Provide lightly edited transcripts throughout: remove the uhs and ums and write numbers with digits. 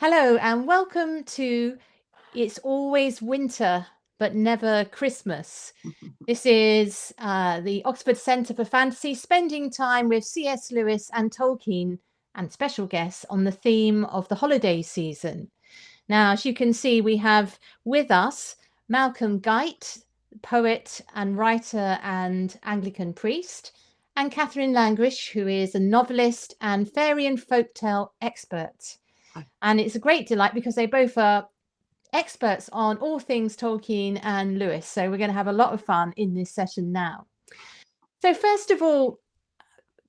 Hello and welcome to It's Always Winter but Never Christmas. This is the Oxford Centre for Fantasy, spending time with C.S. Lewis and Tolkien and special guests on the theme of the holiday season. Now, as you can see, we have with us Malcolm Guite, poet and writer and Anglican priest, and Kath Langrish, who is a novelist and fairy and folktale expert. And it's a great delight because they both are experts on all things Tolkien and Lewis. So we're going to have a lot of fun in this session now. So first of all,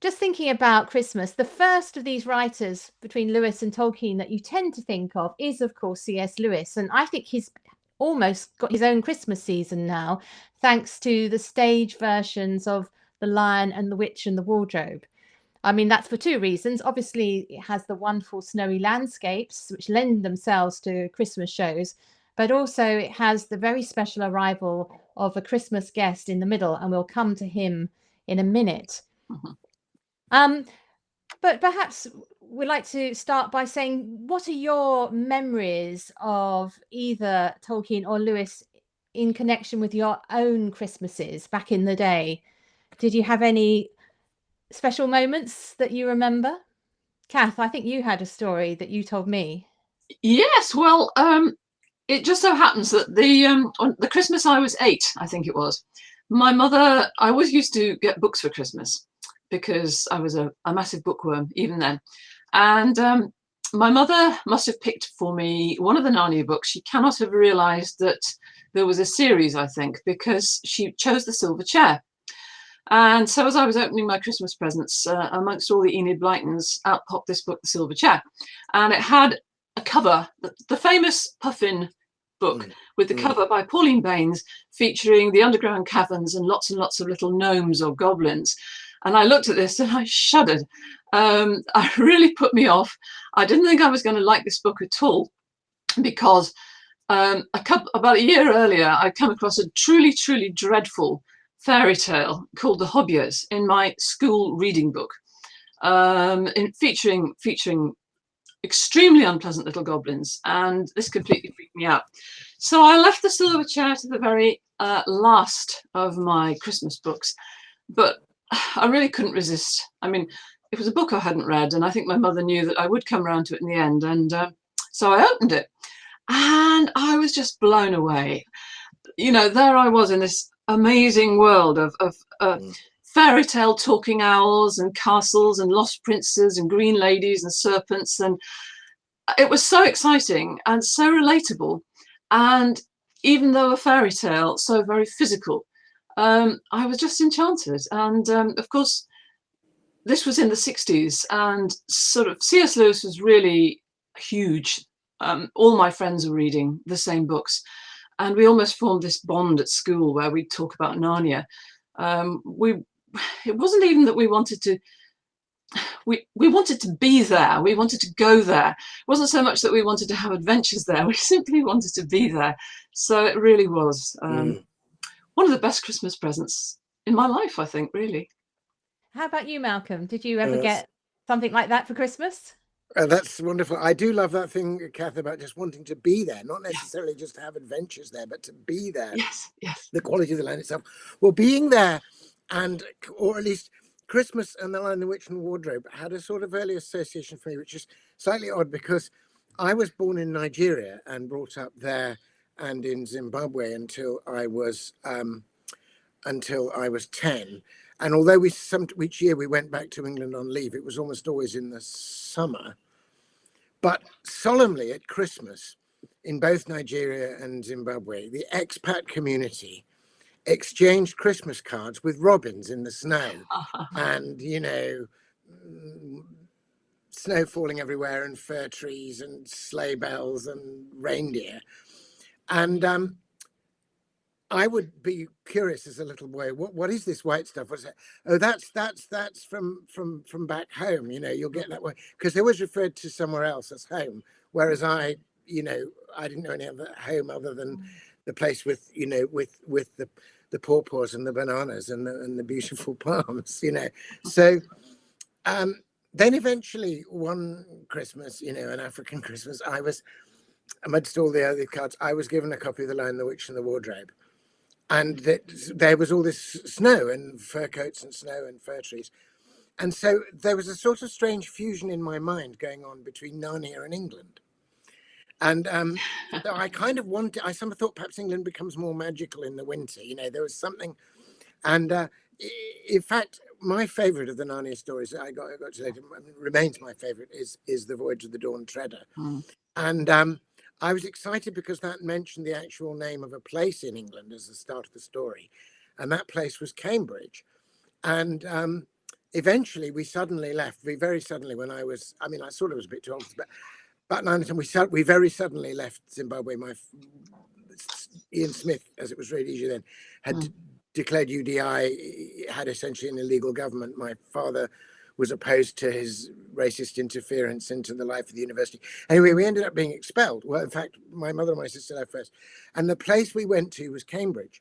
just thinking about Christmas, the first of these writers between Lewis and Tolkien that you tend to think of is, of course, C.S. Lewis. And I think he's almost got his own Christmas season now, thanks to the stage versions of The Lion and the Witch and the Wardrobe. I mean, that's for two reasons. Obviously, it has the wonderful snowy landscapes, which lend themselves to Christmas shows, but also it has the very special arrival of a Christmas guest in the middle, and we'll come to him in a minute. But perhaps we'd like to start by saying, what are your memories of either Tolkien or Lewis in connection with your own Christmases back in the day? Did you have any special moments that you remember? Kath, I think you had a story that you told me. Yes, well, it just so happens that on the Christmas I was 8, I think it was, my mother, I always used to get books for Christmas because I was a massive bookworm even then. And my mother must have picked for me one of the Narnia books. She cannot have realised that there was a series, I think, because she chose the silver chair. And so as I was opening my Christmas presents, amongst all the Enid Blytons, out popped this book, The Silver Chair. And it had a cover, the famous Puffin book, with the cover by Pauline Baynes, featuring the underground caverns and lots of little gnomes or goblins. And I looked at this and I shuddered. It really put me off. I didn't think I was going to like this book at all, because about a year earlier, I'd come across a truly dreadful fairy tale called The Hobbies in my school reading book, featuring extremely unpleasant little goblins, and this completely freaked me out. So I left The Silver Chair to the very last of my Christmas books, but I really couldn't resist. I mean, it was a book I hadn't read, and I think my mother knew that I would come around to it in the end, and so I opened it, and I was just blown away. You know, there I was in this amazing world of fairy tale talking owls and castles and lost princes and green ladies and serpents, and it was so exciting and so relatable, and even though a fairy tale, so very physical, I was just enchanted. And of course this was in the 60s, and sort of C.S. Lewis was really huge. All my friends were reading the same books, and we almost formed this bond at school where we'd talk about Narnia. It wasn't even that we wanted to be there. We wanted to go there. It wasn't so much that we wanted to have adventures there. We simply wanted to be there. So it really was one of the best Christmas presents in my life, I think, really. How about you, Malcolm? Did you ever get something like that for Christmas? That's wonderful. I do love that thing, Kath, about just wanting to be there, not necessarily just to have adventures there, but to be there. Yes. The quality of the land itself. Well, being there, or at least Christmas and The Lion, the Witch and the Wardrobe had a sort of early association for me, which is slightly odd because I was born in Nigeria and brought up there and in Zimbabwe until I was 10. And although each year we went back to England on leave, it was almost always in the summer. But solemnly at Christmas, in both Nigeria and Zimbabwe, the expat community exchanged Christmas cards with robins in the snow. And, you know, snow falling everywhere and fir trees and sleigh bells and reindeer. And I would be curious as a little boy, what is this white stuff? What's that? Oh, that's from back home. You know, you'll get that way, because they always referred to somewhere else as home, whereas I didn't know any other home other than the place with the pawpaws and the bananas and the beautiful palms. You know, so then eventually one Christmas, you know, an African Christmas, amidst all the other cards, I was given a copy of The Lion, the Witch and the Wardrobe. And there was all this snow and fur coats and snow and fir trees. And so there was a sort of strange fusion in my mind going on between Narnia and England. And so I kind of I somehow thought perhaps England becomes more magical in the winter. You know, there was something. And in fact, my favorite of the Narnia stories I got to later, remains my favorite, is The Voyage of the Dawn Treader. And I was excited because that mentioned the actual name of a place in England as the start of the story. And that place was Cambridge. And eventually we suddenly left, very suddenly when I sort of was a bit too old, but about 9 or 10, we very suddenly left Zimbabwe. Ian Smith, as it was Rhodesia then, had declared UDI, had essentially an illegal government. My father was opposed to his racist interference into the life of the university. Anyway, we ended up being expelled. Well, in fact, my mother and my sister left first. And the place we went to was Cambridge.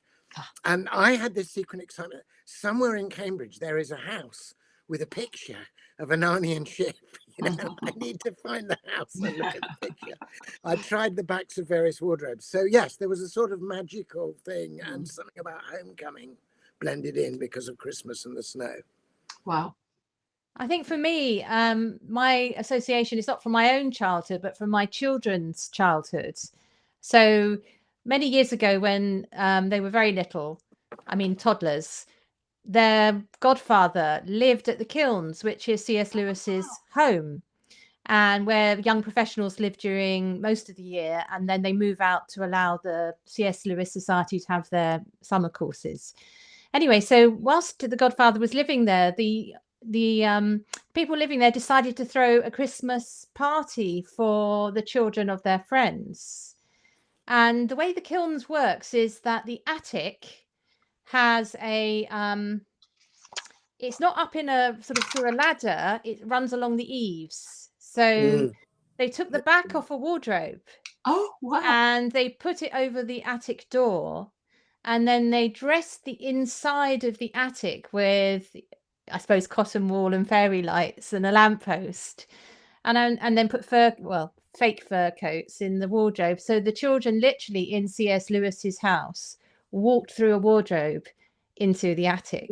And I had this secret excitement. Somewhere in Cambridge, there is a house with a picture of a Narnian ship. You know, I need to find the house and look at the picture. I tried the backs of various wardrobes. So yes, there was a sort of magical thing and something about homecoming blended in because of Christmas and the snow. Wow. I think for me, my association is not from my own childhood, but from my children's childhoods. So many years ago when they were very little, I mean, toddlers, their godfather lived at the Kilns, which is C.S. Lewis's home, and where young professionals live during most of the year, and then they move out to allow the C.S. Lewis Society to have their summer courses. Anyway, so whilst the godfather was living there, the people living there decided to throw a Christmas party for the children of their friends. And the way the Kilns works is that the attic has a it's not up in a sort of through a ladder, it runs along the eaves. So they took the back off a wardrobe. Oh, wow. And they put it over the attic door, and then they dressed the inside of the attic with, I suppose, cotton wool and fairy lights and a lamppost, and then put fake fur coats in the wardrobe. So the children literally in C.S. Lewis's house walked through a wardrobe into the attic.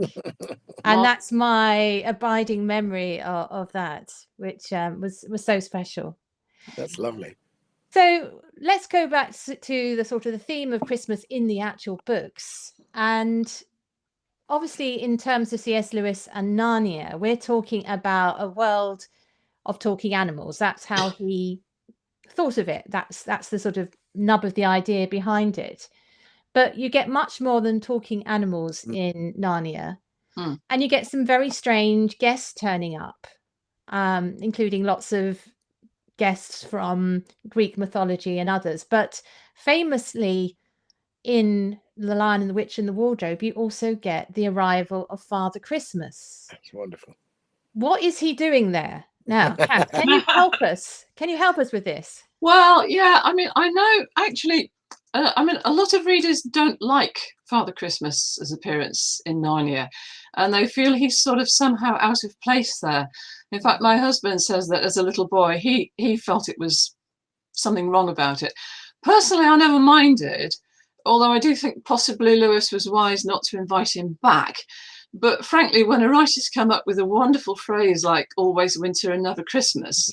And that's my abiding memory of that, which was so special. That's lovely. So let's go back to the sort of the theme of Christmas in the actual books. And obviously, in terms of C.S. Lewis and Narnia, we're talking about a world of talking animals. That's how he thought of it. That's the sort of nub of the idea behind it. But you get much more than talking animals in Narnia. And you get some very strange guests turning up, including lots of guests from Greek mythology and others. But famously, in The Lion and the Witch and the Wardrobe, you also get the arrival of Father Christmas. That's wonderful. What is he doing there? Now, Kath, can you help us? Can you help us with this? Well, yeah, I mean, I know actually, a lot of readers don't like Father Christmas's appearance in Narnia, and they feel he's sort of somehow out of place there. In fact, my husband says that as a little boy, he felt it was something wrong about it. Personally, I never minded, although I do think possibly Lewis was wise not to invite him back. But frankly, when a writer's come up with a wonderful phrase like always winter and never Christmas,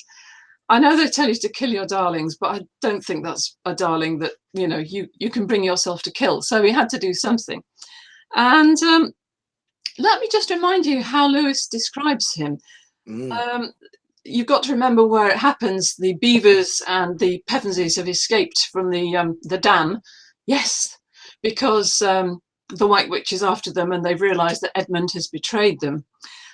I know they tell you to kill your darlings, but I don't think that's a darling that, you know, you can bring yourself to kill. So he had to do something. And let me just remind you how Lewis describes him. You've got to remember where it happens. The beavers and the Pevensies have escaped from the dam. Yes, because the White Witch is after them, and they've realised that Edmund has betrayed them.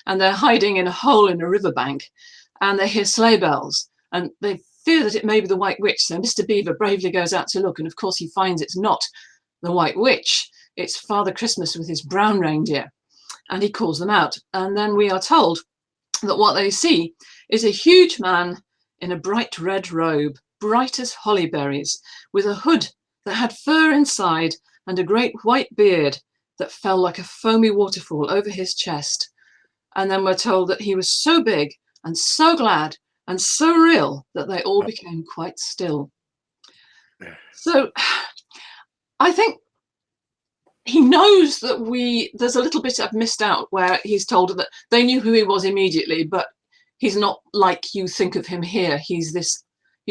And they're hiding in a hole in a riverbank, and they hear sleigh bells. And they fear that it may be the White Witch. So Mr. Beaver bravely goes out to look. And of course, he finds it's not the White Witch. It's Father Christmas with his brown reindeer. And he calls them out. And then we are told that what they see is a huge man in a bright red robe, bright as holly berries, with a hood that had fur inside and a great white beard that fell like a foamy waterfall over his chest. And then we're told that he was so big and so glad and so real that they all became quite still. So I think he knows that there's a little bit I've missed out where he's told that they knew who he was immediately, but he's not like you think of him here. He's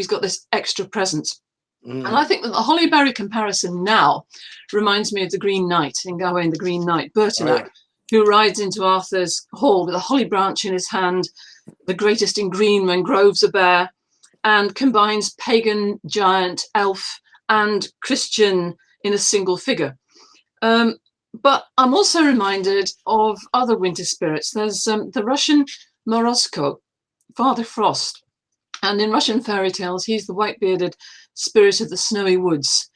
got this extra presence. And I think that the Hollyberry comparison now reminds me of the Green Knight in Gawain the Green Knight, Bertinac, who rides into Arthur's hall with a holly branch in his hand, the greatest in green when groves are bare, and combines pagan, giant, elf, and Christian in a single figure. But I'm also reminded of other winter spirits. There's the Russian Morosko, Father Frost. And in Russian fairy tales, he's the white-bearded spirit of the snowy woods,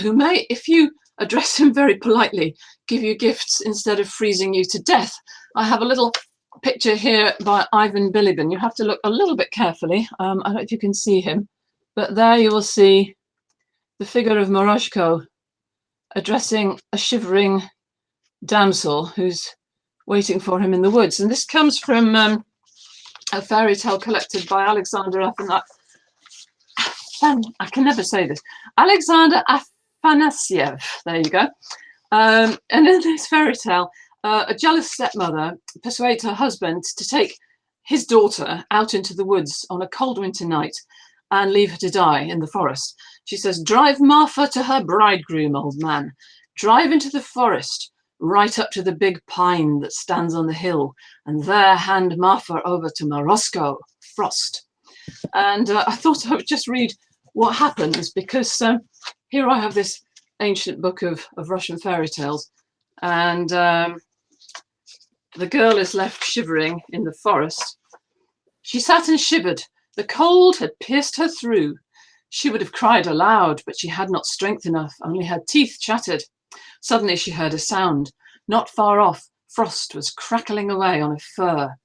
who may, if you address him very politely, give you gifts instead of freezing you to death. I have a little picture here by Ivan Bilibin. You have to look a little bit carefully. I don't know if you can see him, but there you will see the figure of Moroshko addressing a shivering damsel who's waiting for him in the woods. And this comes from a fairy tale collected by Alexander I can never say this. Alexander Afanasiev. There you go. And in this fairy tale, a jealous stepmother persuades her husband to take his daughter out into the woods on a cold winter night and leave her to die in the forest. She says, "Drive Martha to her bridegroom, old man. Drive into the forest, right up to the big pine that stands on the hill, and there hand Martha over to Morosko, Frost." And I thought I would just read what happens, because here I have this ancient book of Russian fairy tales, and the girl is left shivering in the forest. She sat and shivered. The cold had pierced her through. She would have cried aloud, but she had not strength enough, only her teeth chattered. Suddenly she heard a sound. Not far off, Frost was crackling away on a fir.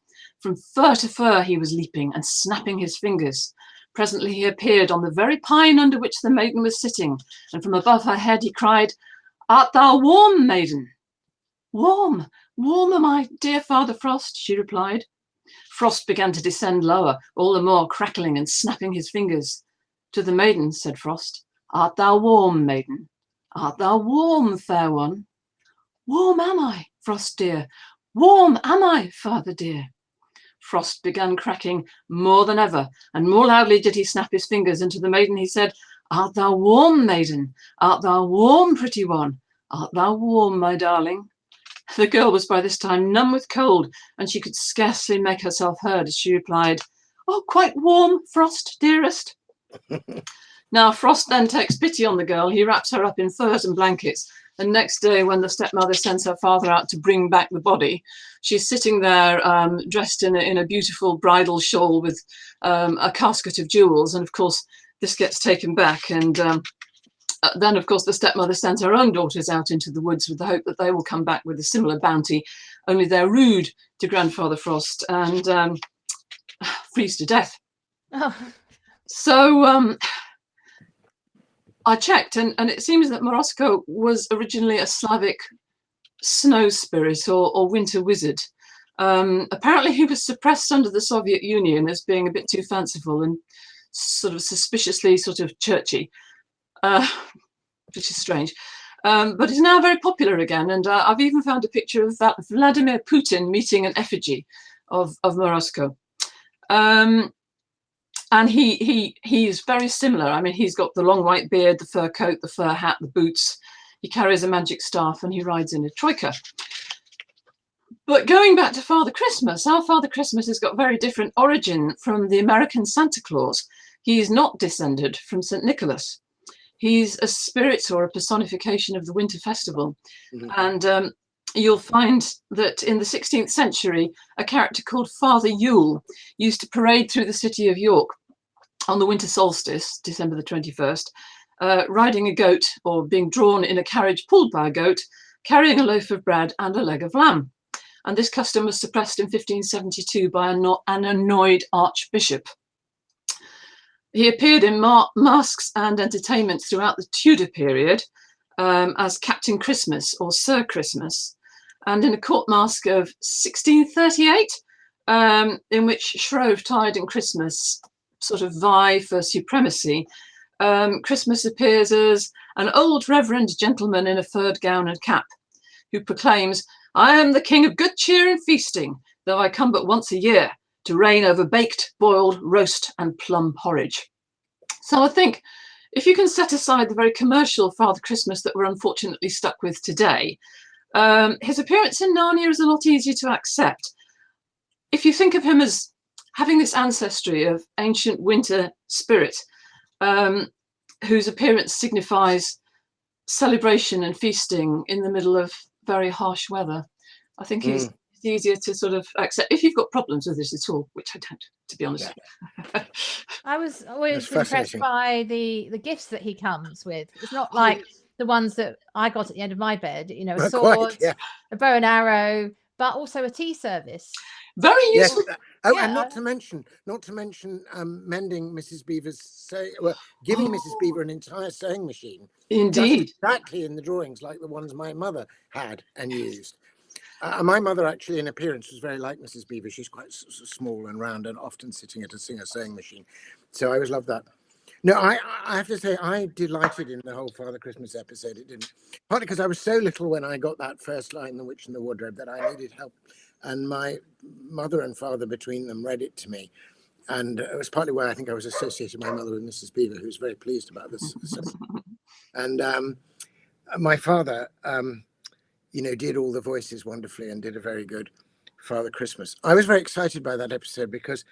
From fir to fir he was leaping and snapping his fingers. Presently he appeared on the very pine under which the maiden was sitting, and from above her head he cried, "Art thou warm, maiden?" "Warm, warm am I, dear Father Frost," she replied. Frost began to descend lower, all the more crackling and snapping his fingers. To the maiden said Frost, "Art thou warm, maiden? Art thou warm, fair one?" "Warm am I, Frost dear, warm am I, Father dear." Frost began cracking more than ever, and more loudly did he snap his fingers, and to the maiden he said, "Art thou warm, maiden? Art thou warm, pretty one? Art thou warm, my darling?" The girl was by this time numb with cold, and she could scarcely make herself heard as she replied, "Oh, quite warm, Frost, dearest." Now Frost then takes pity on the girl. He wraps her up in furs and blankets, and next day when the stepmother sends her father out to bring back the body, she's sitting there dressed in a beautiful bridal shawl with a casket of jewels, and of course this gets taken back, and then, of course, the stepmother sends her own daughters out into the woods with the hope that they will come back with a similar bounty, only they're rude to Grandfather Frost and freeze to death. Oh. So I checked, and it seems that Morosko was originally a Slavic snow spirit or winter wizard. Apparently he was suppressed under the Soviet Union as being a bit too fanciful and sort of suspiciously sort of churchy. Which is strange, but is now very popular again, and I've even found a picture of that Vladimir Putin meeting an effigy of Morosko, and he's very similar. I mean, he's got the long white beard, the fur coat, the fur hat, the boots. He carries a magic staff, and he rides in a troika. But going back to Father Christmas, our Father Christmas has got very different origin from the American Santa Claus. He's not descended from St. Nicholas. He's a spirit or a personification of the winter festival. Mm-hmm. And you'll find that in the 16th century, a character called Father Yule used to parade through the city of York on the winter solstice, December the 21st, riding a goat or being drawn in a carriage pulled by a goat, carrying a loaf of bread and a leg of lamb. And this custom was suppressed in 1572 by an annoyed archbishop. He appeared in masques and entertainments throughout the Tudor period as Captain Christmas or Sir Christmas. And in a court masque of 1638, in which Shrovetide and Christmas sort of vie for supremacy. Christmas appears as an old reverend gentleman in a furred gown and cap, who proclaims, "I am the king of good cheer and feasting, though I come but once a year to reign over baked, boiled, roast and plum porridge." So I think if you can set aside the very commercial Father Christmas that we're unfortunately stuck with today, his appearance in Narnia is a lot easier to accept. If you think of him as having this ancestry of ancient winter spirit, whose appearance signifies celebration and feasting in the middle of very harsh weather, I think it's easier to sort of accept if you've got problems with this at all, which I don't, to be honest. Yeah. I was always impressed by the gifts that he comes with. It's not like the ones that I got at the end of my bed, you know, a sword, a bow and arrow, but also a tea service. Very useful. Yes. Oh, and not to mention, mending Mrs. Beaver's giving Mrs. Beaver an entire sewing machine. Indeed. Exactly in the drawings, like the ones my mother had and used. My mother, actually, in appearance, was very like Mrs. Beaver. She's quite small and round, and often sitting at a sewing machine. So I always loved that. No, I have to say, I delighted in the whole Father Christmas episode. It didn't, partly because I was so little when I got that first line, "The Witch in the Wardrobe," that I needed help. And my mother and father between them read it to me. And it was partly why I think I was associated my mother with Mrs. Beaver, who was very pleased about this. And my father, you know, did all the voices wonderfully and did a very good Father Christmas. I was very excited by that episode because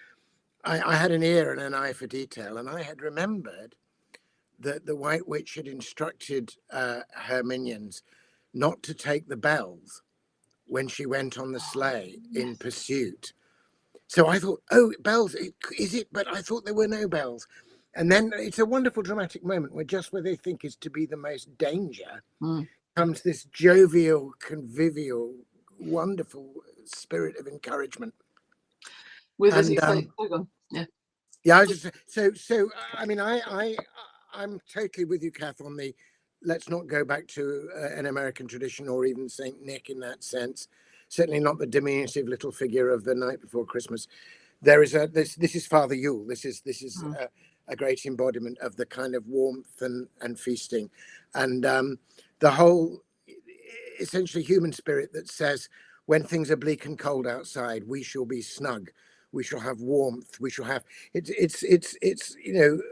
I had an ear and an eye for detail, and I had remembered that the White Witch had instructed her minions not to take the bells when she went on the sleigh in pursuit. So I thought, oh, bells, is it? But I thought there were no bells. And then it's a wonderful dramatic moment where just where they think is to be the most danger comes this jovial, convivial, wonderful spirit of encouragement. With, as you say, I was just so. I mean, I'm totally with you, Kath, on the let's not go back to an American tradition or even Saint Nick in that sense. Certainly not the diminutive little figure of the night before Christmas. There is this is Father Yule. This is a great embodiment of the kind of warmth and feasting, and the whole essentially human spirit that says when things are bleak and cold outside, we shall be snug, we shall have warmth, we shall have it's you know,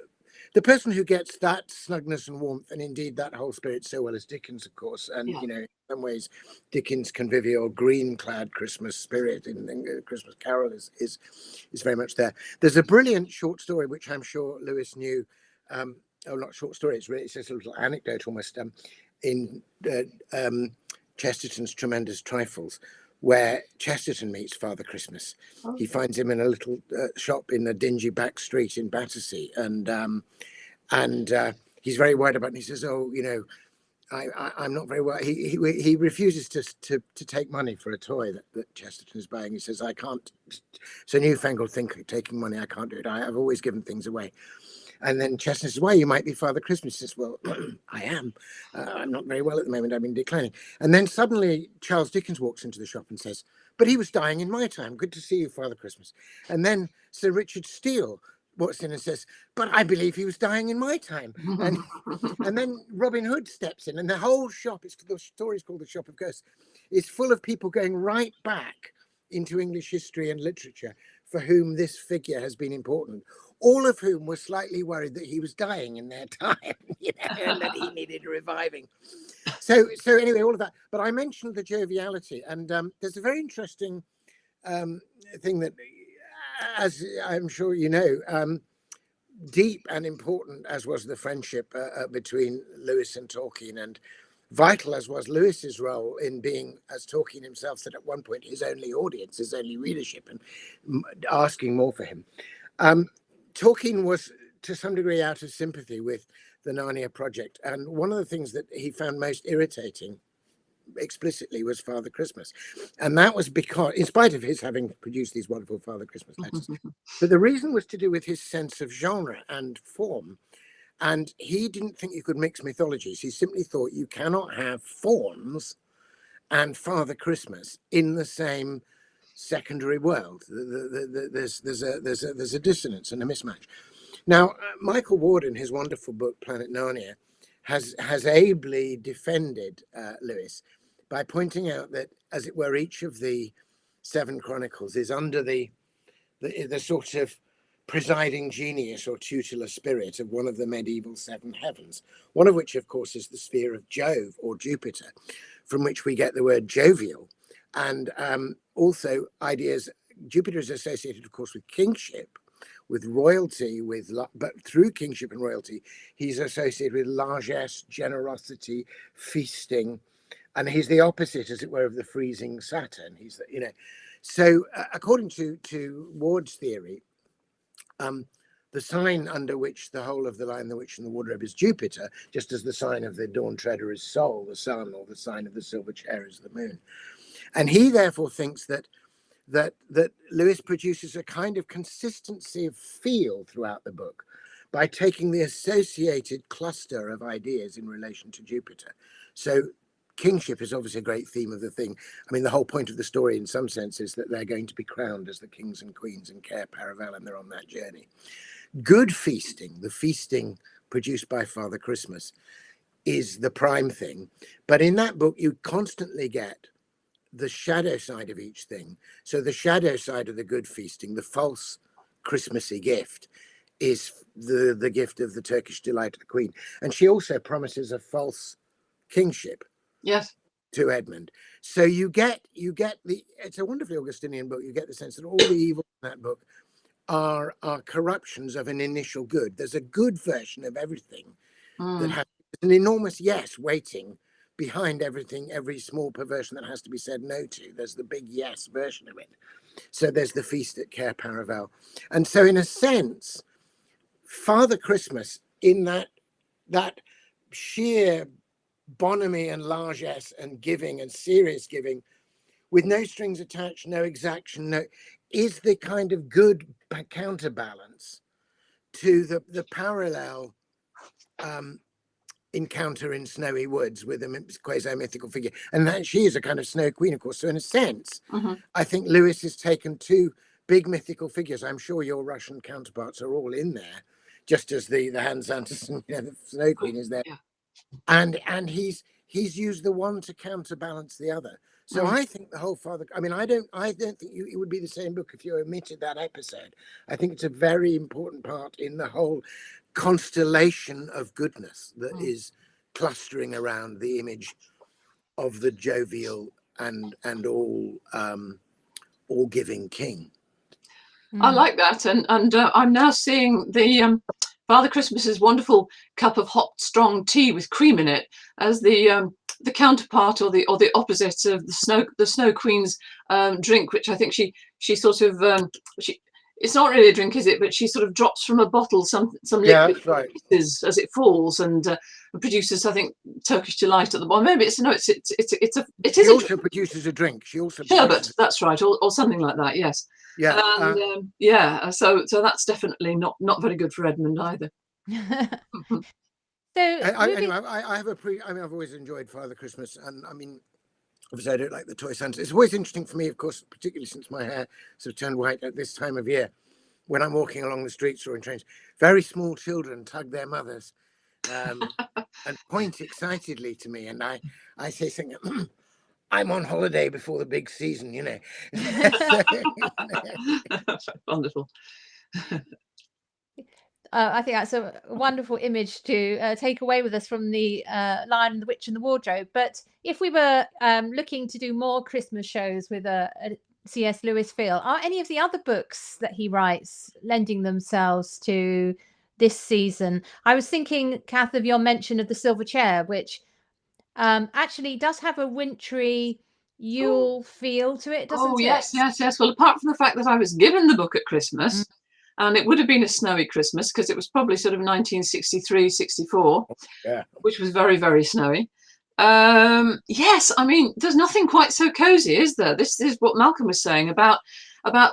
the person who gets that snugness and warmth, and indeed that whole spirit so well, is Dickens, of course. And you know, in some ways Dickens' convivial green clad Christmas spirit in Christmas Carol is very much there. There's a brilliant short story which I'm sure Lewis knew, not short story, it's just a little anecdote almost, in Chesterton's Tremendous Trifles, where Chesterton meets Father Christmas. He finds him in a little shop in a dingy back street in Battersea, and he's very worried about it. And he says, "Oh, you know, I'm not very well." He refuses to take money for a toy that Chesterton is buying. He says, "I can't. It's a newfangled thing, taking money. I can't do it. I've always given things away." And then Chesterton says, "Why, you might be Father Christmas." He says, "Well, I am. I'm not very well at the moment. I've been declining." And then suddenly Charles Dickens walks into the shop and says, "But he was dying in my time. Good to see you, Father Christmas." And then Sir Richard Steele walks in and says, "But I believe he was dying in my time." And then Robin Hood steps in, and the whole shop, the story's called The Shop of Ghosts, is full of people going right back into English history and literature for whom this figure has been important, all of whom were slightly worried that he was dying in their time, you know, and that he needed reviving. So anyway, all of that. But I mentioned the joviality, and there's a very interesting thing that, as I'm sure you know, deep and important as was the friendship between Lewis and Tolkien, and vital as was Lewis's role in being, as Tolkien himself said at one point, his only audience, his only readership, and asking more for him. Tolkien was to some degree out of sympathy with the Narnia project, and one of the things that he found most irritating explicitly was Father Christmas, and that was because, in spite of his having produced these wonderful Father Christmas letters, but the reason was to do with his sense of genre and form. And he didn't think you could mix mythologies. He simply thought you cannot have fauns and Father Christmas in the same secondary world. There's a dissonance and a mismatch. Now, Michael Ward, in his wonderful book Planet Narnia, has ably defended Lewis by pointing out that, as it were, each of the 7 chronicles is under the sort of presiding genius or tutelar spirit of one of the medieval 7 heavens, one of which, of course, is the sphere of Jove or Jupiter, from which we get the word jovial. And also ideas, Jupiter is associated, of course, with kingship, with royalty, but through kingship and royalty, he's associated with largesse, generosity, feasting, and he's the opposite, as it were, of the freezing Saturn. He's, so according to Ward's theory, the sign under which the whole of the Lion, the Witch, and the Wardrobe is Jupiter, just as the sign of the Dawn Treader is Sol, the sun, or the sign of the Silver Chair is the moon. And he therefore thinks that Lewis produces a kind of consistency of feel throughout the book by taking the associated cluster of ideas in relation to Jupiter. So kingship is obviously a great theme of the thing. I mean, the whole point of the story in some sense is that they're going to be crowned as the kings and queens in Cair Paravel, and they're on that journey. Good feasting, the feasting produced by Father Christmas, is the prime thing. But in that book, you constantly get the shadow side of each thing. So the shadow side of the good feasting, the false Christmassy gift, is the gift of the Turkish delight of the Queen. And she also promises a false kingship. Yes. To Edmund. So you get it's a wonderfully Augustinian book. You get the sense that all the evil in that book are corruptions of an initial good. There's a good version of everything that has an enormous yes waiting behind everything, every small perversion that has to be said no to. There's the big yes version of it. So there's the feast at Cair Paravel. And so in a sense, Father Christmas, in that sheer bonhomie and largesse and giving and serious giving, with no strings attached, no exaction, is the kind of good counterbalance to the parallel encounter in Snowy Woods with a quasi-mythical figure. And that she is a kind of snow queen, of course. So in a sense, I think Lewis has taken 2 big mythical figures. I'm sure your Russian counterparts are all in there, just as the Hans Andersen, the snow queen is there. Yeah. And he's used the one to counterbalance the other. So I think the whole Father, I mean, I don't think it would be the same book if you omitted that episode. I think it's a very important part in the whole constellation of goodness that is clustering around the image of the jovial and all giving king. I like that, and I'm now seeing the Father Christmas's wonderful cup of hot, strong tea with cream in it as the counterpart or the opposite of the Snow Queen's drink, which I think she sort of it's not really a drink, is it? But she sort of drops from a bottle some liquid right. as it falls and produces, I think, Turkish delight at the bottom. Maybe she also produces a drink. She also sherbet. That's right, or something like that. Yes. Yeah. And so that's definitely not very good for Edmund either. So anyway, I've always enjoyed Father Christmas, and I mean, obviously I don't like the toy Santa. It's always interesting for me, of course, particularly since my hair sort of turned white at this time of year, when I'm walking along the streets or in trains, very small children tug their mothers and point excitedly to me, and I say something. I'm on holiday before the big season, you know. Wonderful. I think that's a wonderful image to take away with us from the Lion, the Witch, and the Wardrobe. But if we were looking to do more Christmas shows with a C.S. Lewis feel, are any of the other books that he writes lending themselves to this season? I was thinking, Kath, of your mention of the Silver Chair, which actually does have a wintry Yule feel to it, doesn't it? Yes. Well, apart from the fact that I was given the book at Christmas, and it would have been a snowy Christmas because it was probably sort of 1963, 64, which was very, very snowy. Yes, I mean, there's nothing quite so cozy, is there? This is what Malcolm was saying about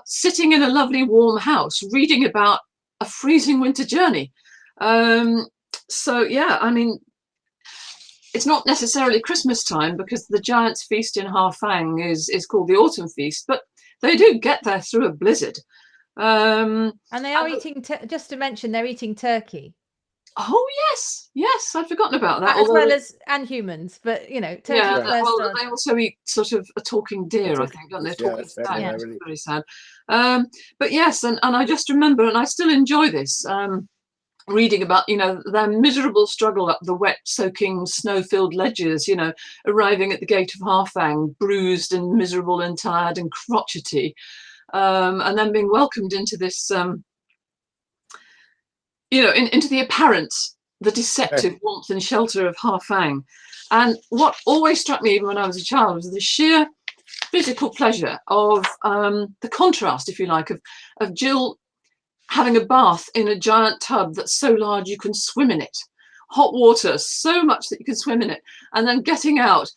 sitting in a lovely warm house, reading about a freezing winter journey. So, yeah, I mean, it's not necessarily Christmas time because the Giant's Feast in Harfang is called the Autumn Feast, but they do get there through a blizzard. And they are eating, just to mention, they're eating turkey. Oh yes, I'd forgotten about that. As well as, and humans, but you know, turkey yeah, first. well, they also eat sort of a talking deer, I think, don't they? Talking stag, yeah, which is really. very sad. But yes, and I just remember, and I still enjoy this, reading about, you know, their miserable struggle up the wet, soaking, snow-filled ledges, you know, arriving at the gate of Harfang, bruised and miserable and tired and crotchety, and then being welcomed into this, you know, into the apparent, the deceptive warmth and shelter of Harfang. And what always struck me, even when I was a child, was the sheer physical pleasure of the contrast, if you like, of Jill having a bath in a giant tub that's so large you can swim in it, hot water so much that you can swim in it, and then getting out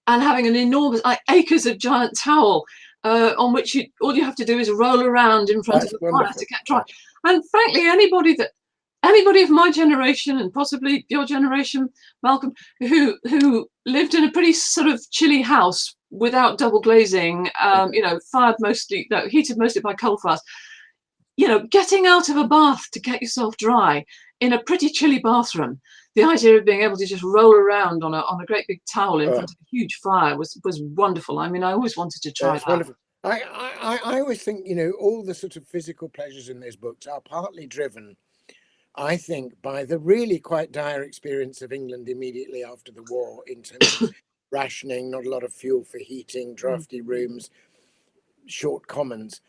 and having an enormous, like, acres of giant towel on which all you have to do is roll around in front of the fire to get dry. And frankly, anybody of my generation, and possibly your generation, Malcolm, who lived in a pretty sort of chilly house without double glazing, you know, heated mostly by coal fires, you know, getting out of a bath to get yourself dry in a pretty chilly bathroom, the idea of being able to just roll around on a great big towel in front of a huge fire was wonderful. I mean, I always wanted to try that. Wonderful. I always think, you know, all the sort of physical pleasures in those books are partly driven, I think, by the really quite dire experience of England immediately after the war, in terms of rationing, not a lot of fuel for heating, drafty rooms, short commons.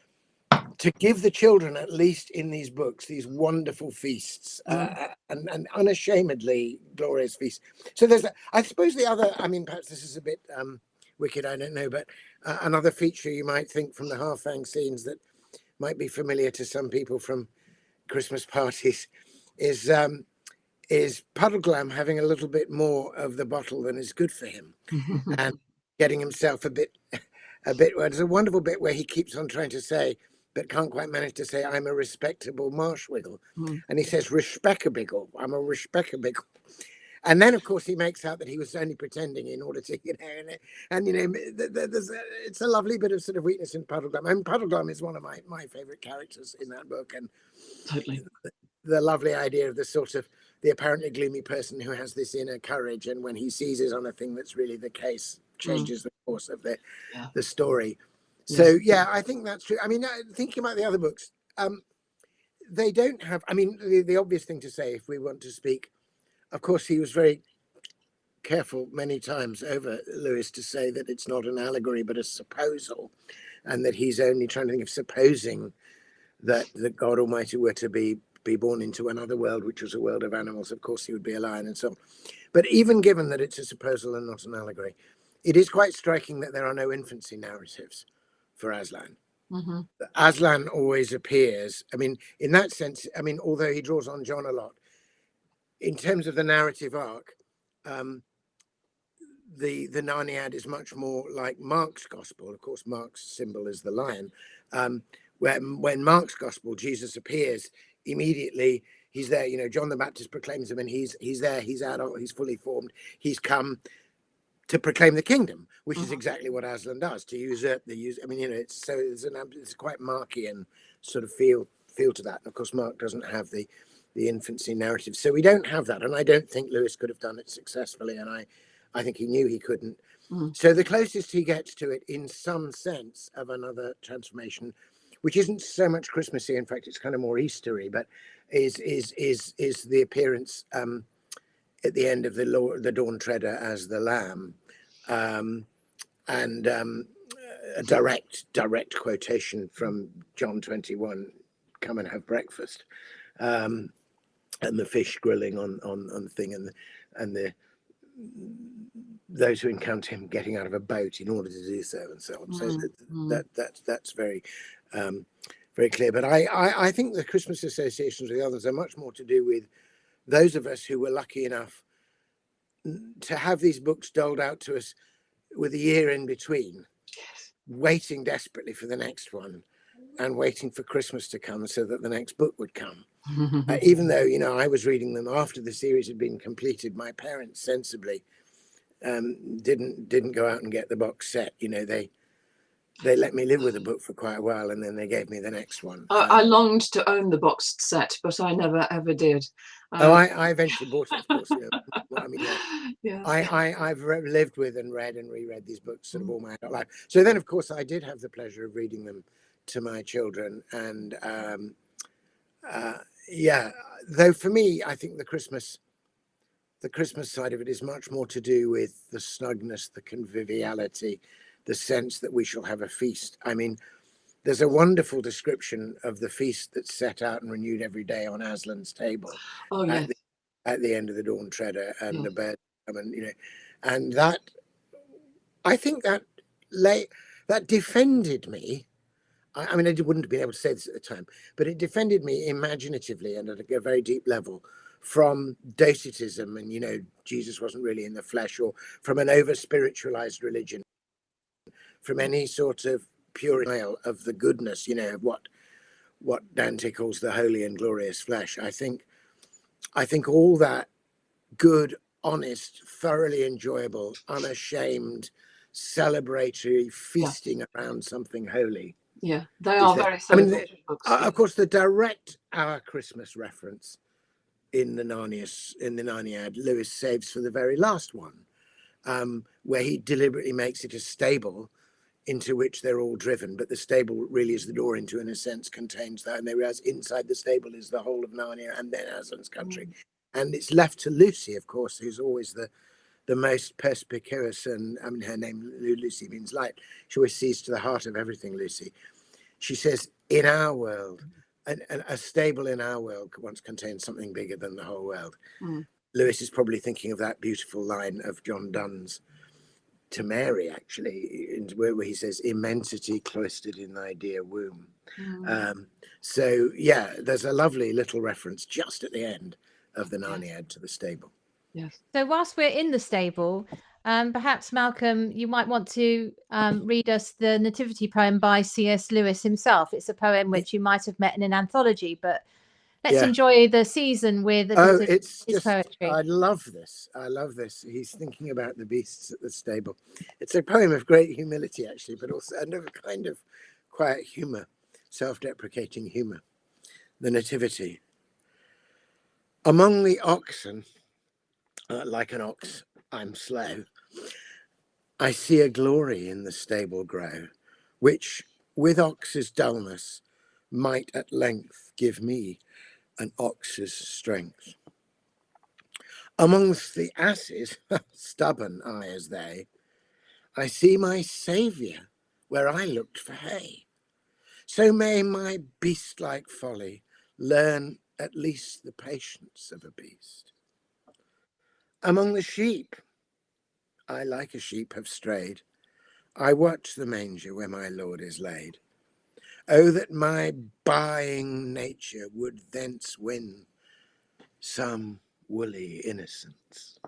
To give the children, at least in these books, these wonderful feasts, and unashamedly glorious feasts. So there's, I suppose, the other, I mean, perhaps this is a bit wicked, I don't know, but another feature you might think from the Harfang scenes that might be familiar to some people from Christmas parties is Puddleglam having a little bit more of the bottle than is good for him, and getting himself a bit. There's a wonderful bit where he keeps on trying to say, but can't quite manage to say, I'm a respectable marshwiggle. And he says, respecabiggle, I'm a respecabiggle. And then, of course, he makes out that he was only pretending in order to, you know, and you know, it's a lovely bit of sort of weakness in Puddleglam. I mean, Puddleglam is one of my favorite characters in that book. And totally. The lovely idea of the sort of the apparently gloomy person who has this inner courage, and when he seizes on a thing that's really the case, changes the course of the story. So yeah, I think that's true. I mean, thinking about the other books, they don't have, I mean, the obvious thing to say, if we want to speak, of course, he was very careful many times over, Lewis, to say that it's not an allegory but a supposal, and that he's only trying to think of supposing that God Almighty were to be born into another world, which was a world of animals. Of course, he would be a lion and so on. But even given that it's a supposal and not an allegory, it is quite striking that there are no infancy narratives for Aslan. Aslan always appears, I mean, in that sense, I mean, although he draws on John a lot, in terms of the narrative arc, the Narniad is much more like Mark's gospel. Of course, Mark's symbol is the lion. When Mark's gospel, Jesus appears immediately. He's there, you know, John the Baptist proclaims him, and he's there, he's adult, he's fully formed, he's come to proclaim the kingdom, which is exactly what Aslan does, to usurp the use. I mean, you know, it's quite Markian sort of feel to that. And of course, Mark doesn't have the infancy narrative, so we don't have that. And I don't think Lewis could have done it successfully, and I think he knew he couldn't. So the closest he gets to it, in some sense, of another transformation, which isn't so much Christmassy, in fact, it's kind of more Eastery, but is the appearance at the end of the Dawn Treader as the lamb, and a direct quotation from John 21, "Come and have breakfast," and the fish grilling on the thing, and those who encounter him getting out of a boat in order to do so, and so on. So that's very very clear. But I think the Christmas associations with the others are much more to do with those of us who were lucky enough to have these books doled out to us with a year in between, waiting desperately for the next one and waiting for Christmas to come so that the next book would come. Even though, you know, I was reading them after the series had been completed, my parents sensibly didn't go out and get the box set. You know, they let me live with a book for quite a while, and then they gave me the next one. I longed to own the boxed set, but I never ever did. I eventually bought it, of course. You know, I mean, Yeah. I've lived with and read and reread these books sort of all my adult life. So then, of course, I did have the pleasure of reading them to my children. And yeah, though for me, I think the Christmas side of it is much more to do with the snugness, the conviviality, the sense that we shall have a feast. I mean, there's a wonderful description of the feast that's set out and renewed every day on Aslan's table. Oh, yeah. At the end of the dawn treader, and Yes. the bird, and you know, and that, I think that defended me. I mean, I wouldn't have been able to say this at the time, but it defended me imaginatively and at a very deep level from docetism, and you know, Jesus wasn't really in the flesh, or from an over spiritualized religion, from any sort of pure denial of the goodness, you know, of what Dante calls the holy and glorious flesh. I think all that good, honest, thoroughly enjoyable, unashamed, celebratory feasting around something holy. Yeah, they are very celebrated books. Of course, the direct Our Christmas reference in the Narniad, Lewis saves for the very last one, where he deliberately makes it a stable into which they're all driven, but the stable really is the door into, in a sense, contains that, and they realize inside the stable is the whole of Narnia and then Aslan's country. And it's left to Lucy, of course, who's always the most perspicuous, and I mean, her name Lucy means light. She always sees to the heart of everything, Lucy. She says, in our world, a stable in our world once contained something bigger than the whole world. Lewis is probably thinking of that beautiful line of John Donne's to Mary, actually, where he says, immensity cloistered in thy dear womb. So yeah, there's a lovely little reference just at the end of the Narniad to the stable. Yes. So whilst we're in the stable, perhaps Malcolm, you might want to read us the Nativity Poem by C.S. Lewis himself. It's a poem which you might have met in an anthology, but let's enjoy the season with it's his just poetry. I love this. He's thinking about the beasts at the stable. It's a poem of great humility, actually, but also of a kind of quiet humor, self-deprecating humor. The Nativity. Among the oxen, like an ox, I'm slow. I see a glory in the stable grow, which with ox's dullness might at length give me an ox's strength. Amongst the asses, stubborn I as they, I see my saviour where I looked for hay. So may my beast-like folly learn at least the patience of a beast. Among the sheep, I like a sheep have strayed. I watch the manger where my Lord is laid. Oh, that my buying nature would thence win some woolly innocence.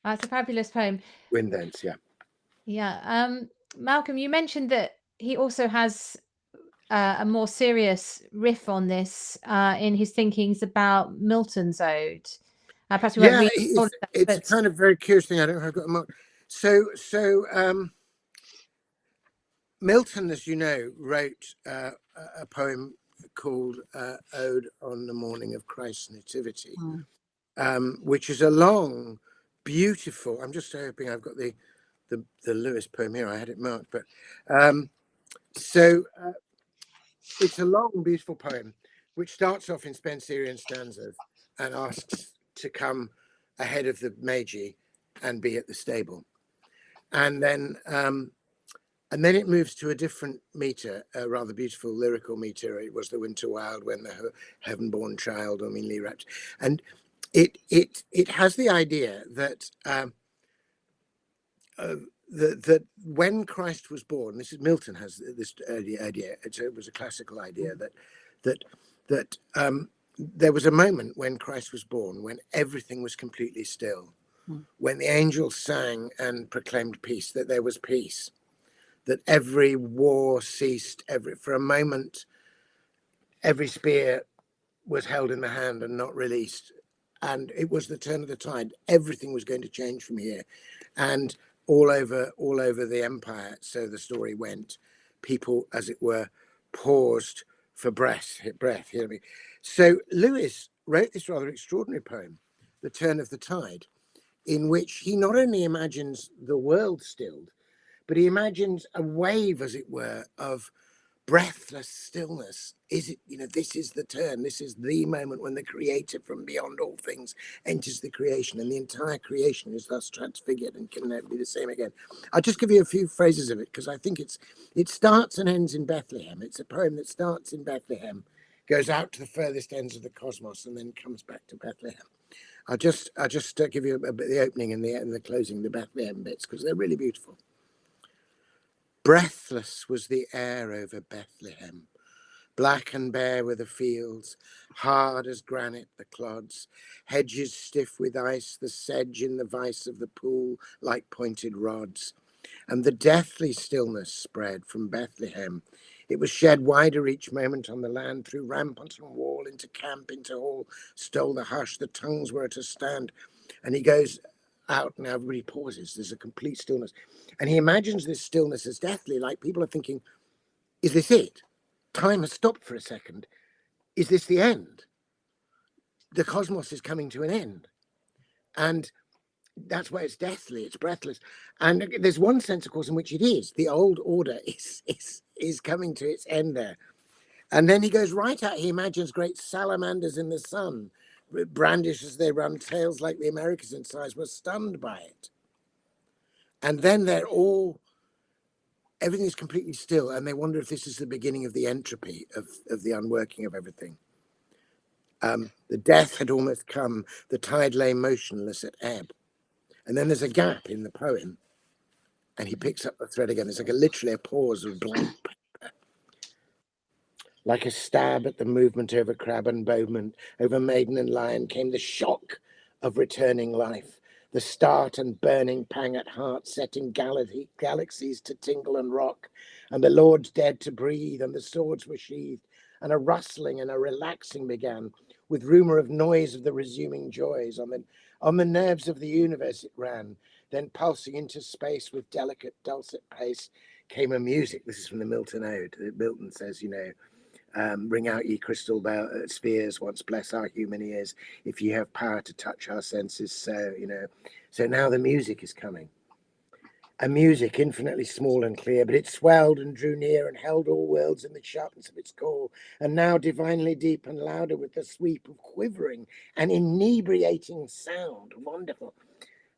That's a fabulous poem. Win thence, yeah. Yeah. Malcolm, you mentioned that he also has a more serious riff on this in his thinkings about Milton's ode. Perhaps we won't read all of that, it's a kind of very curious thing. I don't know if I've got a mark. So Milton, as you know, wrote a poem called Ode on the Morning of Christ's Nativity, which is a long, beautiful. I'm just hoping I've got the Lewis poem here. I had it marked, but it's a long, beautiful poem which starts off in Spenserian stanzas and asks to come ahead of the Magi and be at the stable, and then it moves to a different meter, a rather beautiful lyrical meter. It was the winter wild when the heaven-born child meanly wrapped, and it has the idea that that when Christ was born, this is Milton has this idea. It was a classical idea that there was a moment when Christ was born when everything was completely still, when the angels sang and proclaimed peace, that there was peace, that every war ceased, for a moment, every spear was held in the hand and not released. And it was the turn of the tide. Everything was going to change from here. And all over the empire. So the story went. People, as it were, paused for breath. Hear me. So Lewis wrote this rather extraordinary poem, The Turn of the Tide, in which he not only imagines the world stilled, but he imagines a wave, as it were, of breathless stillness. Is it, this is the turn, this is the moment when the creator from beyond all things enters the creation, and the entire creation is thus transfigured and can never be the same again. I'll just give you a few phrases of it, because I think it starts and ends in Bethlehem. It's a poem that starts in Bethlehem, goes out to the furthest ends of the cosmos, and then comes back to Bethlehem. I'll just give you a bit the opening and the closing, the Bethlehem bits, because they're really beautiful. Breathless was the air over Bethlehem. Black and bare were the fields, hard as granite the clods, hedges stiff with ice, the sedge in the vice of the pool like pointed rods. And the deathly stillness spread from Bethlehem. It was shed wider each moment on the land, through rampart and wall, into camp, into hall, stole the hush, the tongues were at a stand. And he goes out, and everybody pauses. There's a complete stillness. And he imagines this stillness as deathly, like people are thinking, is this it? Time has stopped for a second. Is this the end? The cosmos is coming to an end. And that's why it's deathly, it's breathless. And there's one sense, of course, in which it is. The old order is coming to its end there. And then he goes right out. He imagines great salamanders in the sun, brandished as they run, tails like the Americans in size, were stunned by it. And then everything is completely still, and they wonder if this is the beginning of the entropy, of the unworking of everything. The death had almost come, the tide lay motionless at ebb. And then there's a gap in the poem, and he picks up the thread again. It's like literally a pause of blank paper. Like a stab at the movement over crab and bowman, over maiden and lion, came the shock of returning life. The start and burning pang at heart, setting galaxies to tingle and rock, and the lords dared to breathe, and the swords were sheathed, and a rustling and a relaxing began, with rumour of noise of the resuming joys. On the nerves of the universe it ran, then pulsing into space with delicate dulcet pace came a music. This is from the Milton Ode. Milton says, ring out ye crystal spheres, once bless our human ears, if ye have power to touch our senses. So now the music is coming. A music infinitely small and clear, but it swelled and drew near and held all worlds in the sharpness of its call, and now divinely deep and louder with the sweep of quivering and inebriating sound. Wonderful.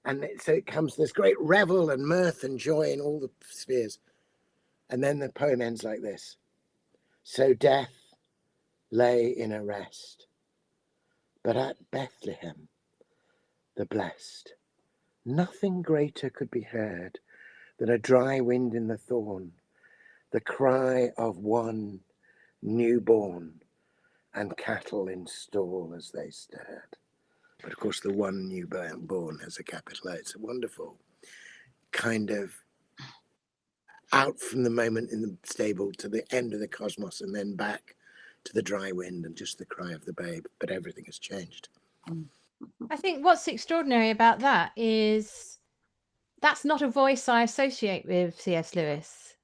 And so it comes this great revel and mirth and joy in all the spheres. And then the poem ends like this. So death lay in a rest, but at Bethlehem, the blessed, nothing greater could be heard than a dry wind in the thorn, the cry of one newborn, and cattle in stall as they stirred. But of course, the one newborn has a capital A. It's a wonderful kind of out from the moment in the stable to the end of the cosmos, and then back to the dry wind and just the cry of the babe. But everything has changed. I think what's extraordinary about that is that's not a voice I associate with C.S. Lewis.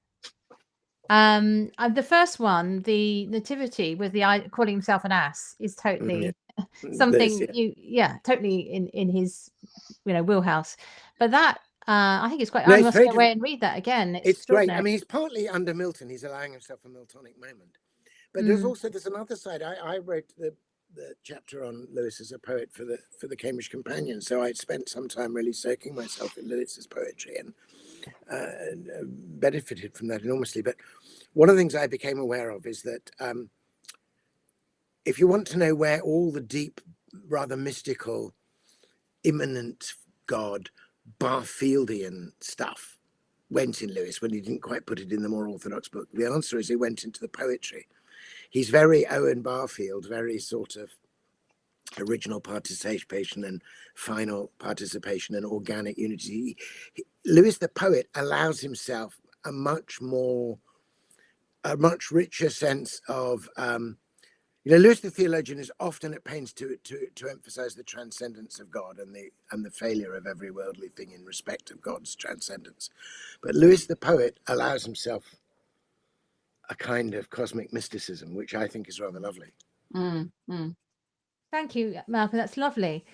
The first one, the Nativity, with the calling himself an ass, is totally something totally in his wheelhouse. But that I think it's quite. I must go away and read that again. It's great. I mean, he's partly under Milton. He's allowing himself a Miltonic moment. But there's another side. I wrote the chapter on Lewis as a poet for the Cambridge Companion, so I spent some time really soaking myself in Lewis's poetry and benefited from that enormously. But one of the things I became aware of is that if you want to know where all the deep, rather mystical, immanent God, Barfieldian stuff went in Lewis when he didn't quite put it in the more orthodox book, the answer is it went into the poetry. He's very Owen Barfield, very sort of original participation and final participation and organic unity. Lewis the poet allows himself a much richer sense of Lewis the theologian is often at pains to emphasize the transcendence of God and the failure of every worldly thing in respect of God's transcendence. But Lewis the poet allows himself a kind of cosmic mysticism, which I think is rather lovely. Thank you, Malcolm. That's lovely.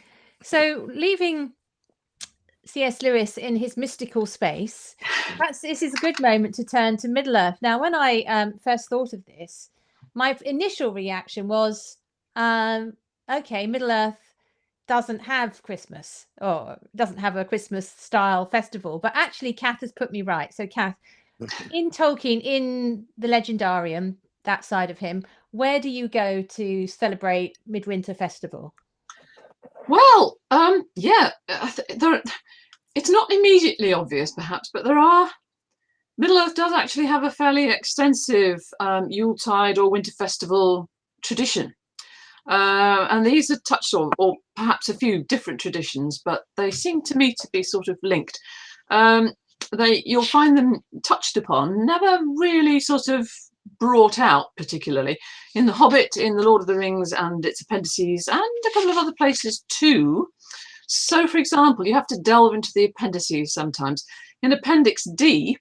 So leaving C.S. Lewis in his mystical space, this is a good moment to turn to Middle-earth. Now, when I first thought of this, my initial reaction was, okay, Middle-earth doesn't have Christmas or doesn't have a Christmas style festival, but actually Kath has put me right. So Kath, in Tolkien, in the Legendarium, that side of him, where do you go to celebrate Midwinter Festival? Well, yeah, it's not immediately obvious perhaps, but Middle-earth does actually have a fairly extensive Yuletide or Winter Festival tradition. And these are touched on, or perhaps a few different traditions, but they seem to me to be sort of linked. You'll find them touched upon, never really sort of brought out particularly, in The Hobbit, in The Lord of the Rings and its appendices, and a couple of other places too. So, for example, you have to delve into the appendices sometimes. In Appendix D,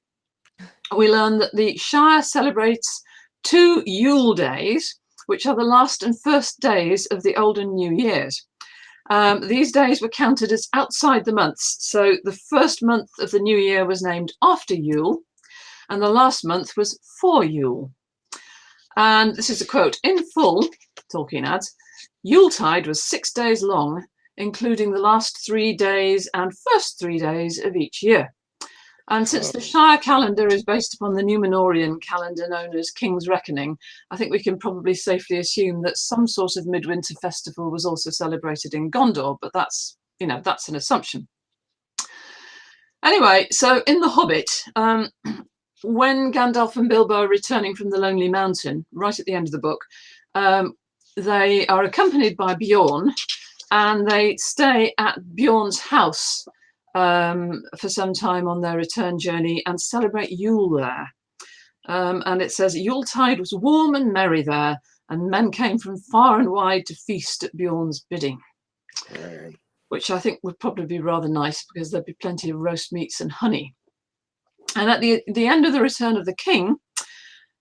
we learn that the Shire celebrates 2 Yule days, which are the last and first days of the old and new years. These days were counted as outside the months. So the first month of the new year was named after Yule, and the last month was for Yule. And this is a quote: "In full," Tolkien adds, "Yuletide was 6 days long, including the last 3 days and first 3 days of each year." And since the Shire calendar is based upon the Númenórean calendar known as King's Reckoning, I think we can probably safely assume that some sort of midwinter festival was also celebrated in Gondor, but that's an assumption. Anyway, so in The Hobbit, when Gandalf and Bilbo are returning from the Lonely Mountain, right at the end of the book, they are accompanied by Bjorn, and they stay at Bjorn's house for some time on their return journey and celebrate Yule there. And it says, "Yuletide was warm and merry there, and men came from far and wide to feast at Bjorn's bidding," which I think would probably be rather nice because there'd be plenty of roast meats and honey. And at the end of the Return of the King,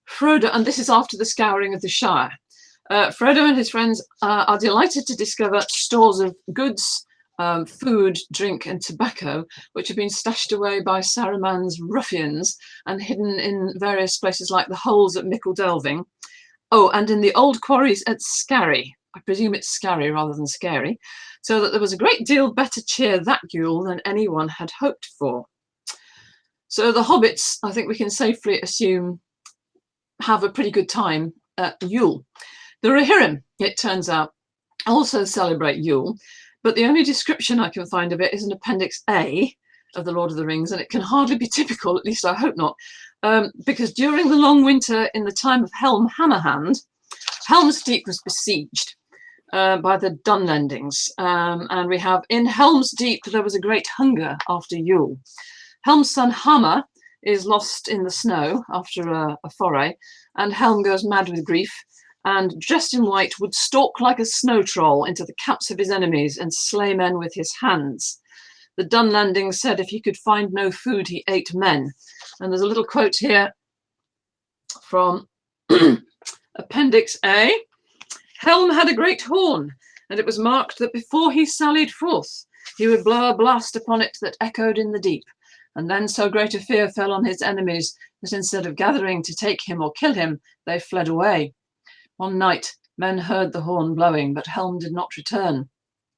Frodo, and this is after the scouring of the Shire, Frodo and his friends are delighted to discover stores of goods, food, drink and tobacco, which have been stashed away by Saruman's ruffians and hidden in various places like the holes at Mickle Delving. Oh, and in the old quarries at Scarry. I presume it's Scarry rather than Scary. So that there was a great deal better cheer that Yule than anyone had hoped for. So the hobbits, I think we can safely assume, have a pretty good time at Yule. The Rohirrim, it turns out, also celebrate Yule, but the only description I can find of it is in Appendix A of The Lord of the Rings, and it can hardly be typical, at least I hope not, because during the long winter in the time of Helm Hammerhand, Helm's Deep was besieged by the Dunlendings, and we have, "In Helm's Deep there was a great hunger after Yule. Helm's son Hammer is lost in the snow after a foray, and Helm goes mad with grief, and dressed in white would stalk like a snow troll into the camps of his enemies and slay men with his hands. The Dunlendings said if he could find no food, he ate men." And there's a little quote here from Appendix A. "Helm had a great horn, and it was marked that before he sallied forth, he would blow a blast upon it that echoed in the deep. And then so great a fear fell on his enemies that instead of gathering to take him or kill him, they fled away. One night men heard the horn blowing, but Helm did not return.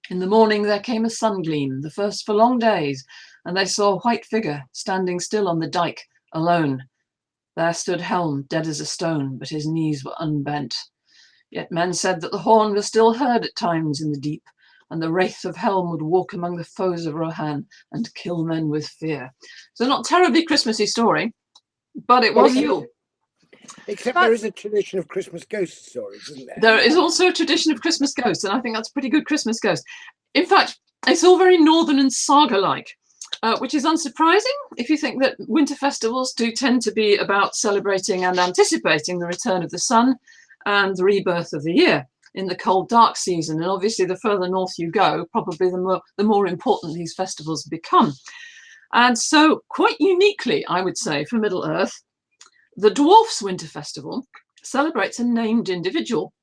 In the morning there came a sun gleam, the first for long days, and they saw a white figure standing still on the dyke, alone. There stood Helm, dead as a stone, but his knees were unbent. Yet men said that the horn was still heard at times in the deep, and the wraith of Helm would walk among the foes of Rohan and kill men with fear." So not terribly Christmassy story, but it was Yule. Except there is a tradition of Christmas ghost stories, isn't there? There is also a tradition of Christmas ghosts, and I think that's a pretty good Christmas ghost. In fact, it's all very northern and saga-like, which is unsurprising if you think that winter festivals do tend to be about celebrating and anticipating the return of the sun. and the rebirth of the year in the cold, dark season. And obviously, the further north you go, probably the more important these festivals become. And so, quite uniquely, I would say, for Middle-earth, the Dwarfs Winter Festival celebrates a named individual.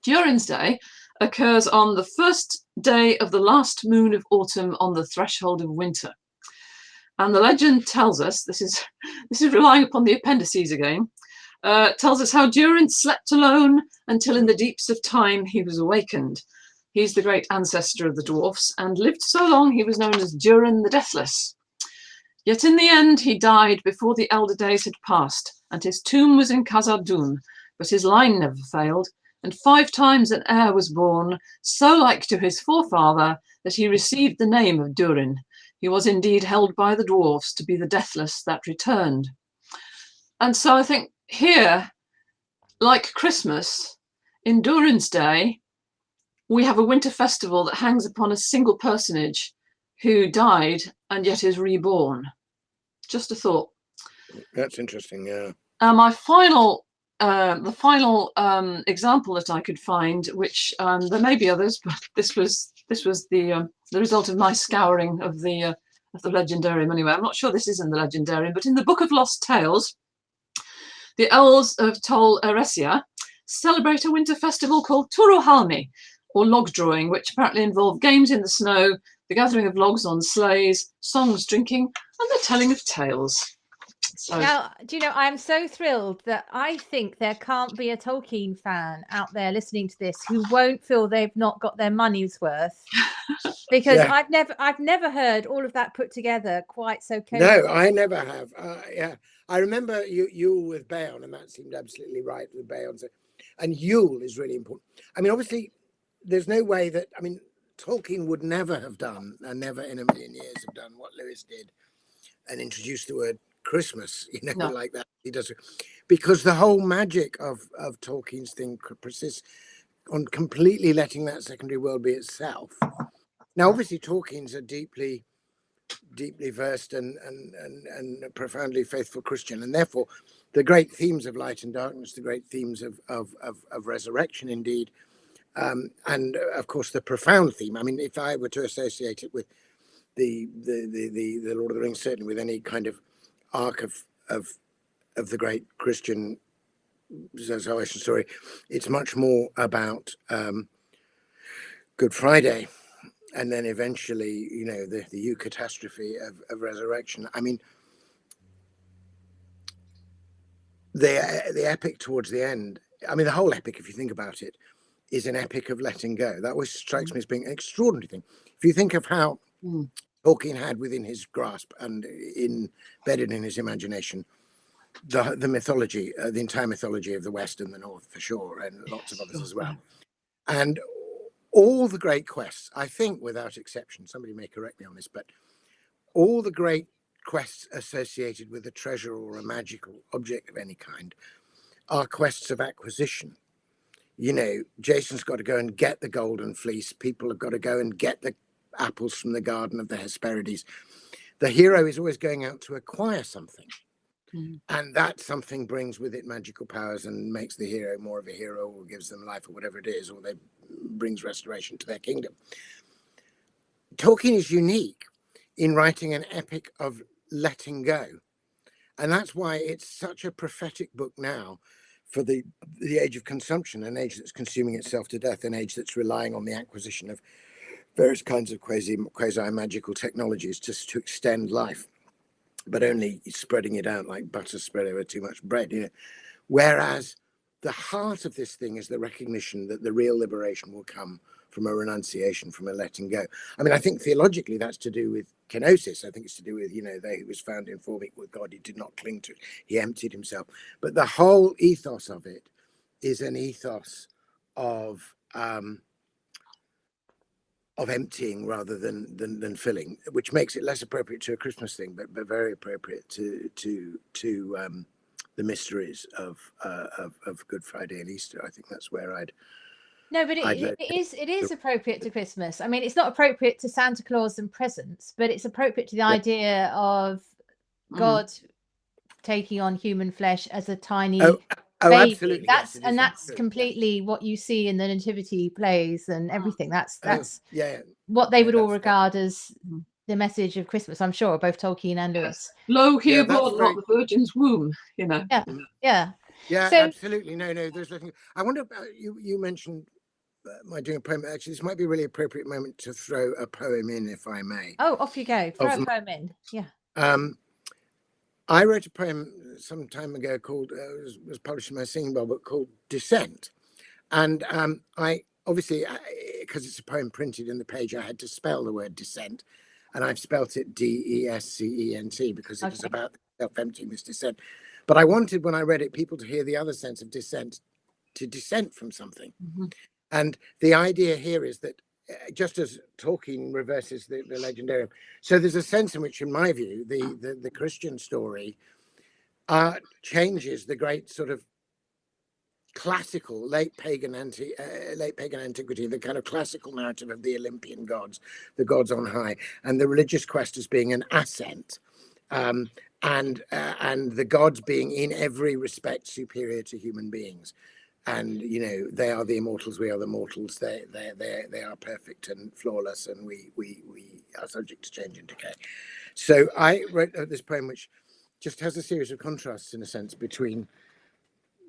Durin's Day occurs on the first day of the last moon of autumn on the threshold of winter. And the legend tells us, this is relying upon the appendices again, tells us how Durin slept alone until in the deeps of time he was awakened. He's the great ancestor of the dwarfs and lived so long he was known as Durin the Deathless. Yet in the end he died before the elder days had passed, and his tomb was in Khazad-dûm, but his line never failed, and 5 times an heir was born, so like to his forefather that he received the name of Durin. He was indeed held by the dwarfs to be the deathless that returned. And so I think here, like Christmas, in Durin's Day, we have a winter festival that hangs upon a single personage who died and yet is reborn. Just a thought. That's interesting, yeah. My final, the final example that I could find, which there may be others, but this was the result of my scouring of the legendarium. Anyway, I'm not sure this is in the legendarium, but in the Book of Lost Tales, the elves of Tol Eressëa celebrate a winter festival called Turuhalmi, or log drawing, which apparently involve games in the snow, the gathering of logs on sleighs, songs, drinking, and the telling of tales. So, now, do you know, I'm so thrilled that I think there can't be a Tolkien fan out there listening to this who won't feel they've not got their money's worth. Because Yeah. I've never heard all of that put together quite so clearly. No, I never have. Yeah, I remember Yule with Beorn, and that seemed absolutely right with Beorn. So, and Yule is really important. I mean, obviously, there's no way that, I mean, Tolkien would never have done, and never in a million years have done what Lewis did and introduced the word Christmas, No. like that. He does it because the whole magic of Tolkien's thing persists on completely letting that secondary world be itself. Now, obviously, Tolkien's a deeply versed and profoundly faithful Christian, and therefore the great themes of light and darkness, the great themes of resurrection, indeed, and of course the profound theme. I mean, if I were to associate it with the Lord of the Rings, certainly with any kind of arc of the great Christian salvation story, it's much more about Good Friday, and then eventually, the eucatastrophe of resurrection. I mean, the epic towards the end, I mean, the whole epic, if you think about it, is an epic of letting go. That always strikes me as being an extraordinary thing. If you think of how Tolkien had within his grasp and embedded in his imagination the mythology, the entire mythology of the West and the North, for sure, and lots of others as well. And all the great quests, I think, without exception, somebody may correct me on this, but all the great quests associated with a treasure or a magical object of any kind are quests of acquisition. Jason's got to go and get the golden fleece. People have got to go and get the apples from the garden of the Hesperides. The hero is always going out to acquire something. And that something brings with it magical powers and makes the hero more of a hero, or gives them life, or whatever it is, or they brings restoration to their kingdom. Tolkien is unique in writing an epic of letting go. And that's why it's such a prophetic book now for the age of consumption, an age that's consuming itself to death, an age that's relying on the acquisition of various kinds of quasi-magical technologies just to extend life, but only spreading it out like butter spread over too much bread. Whereas the heart of this thing is the recognition that the real liberation will come from a renunciation, from a letting go. I mean, I think theologically that's to do with kenosis. I think it's to do with, he was found in form equal with God. He did not cling to it. He emptied himself. But the whole ethos of it is an ethos of emptying rather than filling, which makes it less appropriate to a Christmas thing, but very appropriate to the mysteries of Good Friday and Easter. I think that's where No, but it is appropriate to Christmas. I mean, it's not appropriate to Santa Claus and presents, but it's appropriate to the idea of God taking on human flesh as a tiny Oh, baby. absolutely. Yes, it is. That's True. completely what you see in the nativity plays and everything. That's Yeah. what they No, would all that's regard as the message of Christmas, I'm sure, both Tolkien and Lewis. Lo here Yeah, that's born, very- not the Virgin's womb, you know. Yeah. Yeah, So absolutely. No, there's nothing. I wonder about you mentioned my doing a poem. Actually, this might be a really appropriate moment to throw a poem in, if I may. off you go. Throw a poem in. Yeah. I wrote a poem some time ago called was published in my singing bowl book called Descent, and I obviously, because it's a poem printed in the page, I had to spell the word descent, and I've spelt it DESCENT because it is about self-emptying this descent. But I wanted, when I read it, people to hear the other sense of descent, to dissent from something. And the idea here is that just as Tolkien reverses the legendarium, so there's a sense in which, in my view, the Christian story changes the great sort of classical late pagan antiquity, the kind of classical narrative of the Olympian gods, the gods on high, and the religious quest as being an ascent, and the gods being in every respect superior to human beings. And they are the immortals, we are the mortals. They are perfect and flawless, and we are subject to change and decay. So I wrote this poem, which just has a series of contrasts, in a sense, between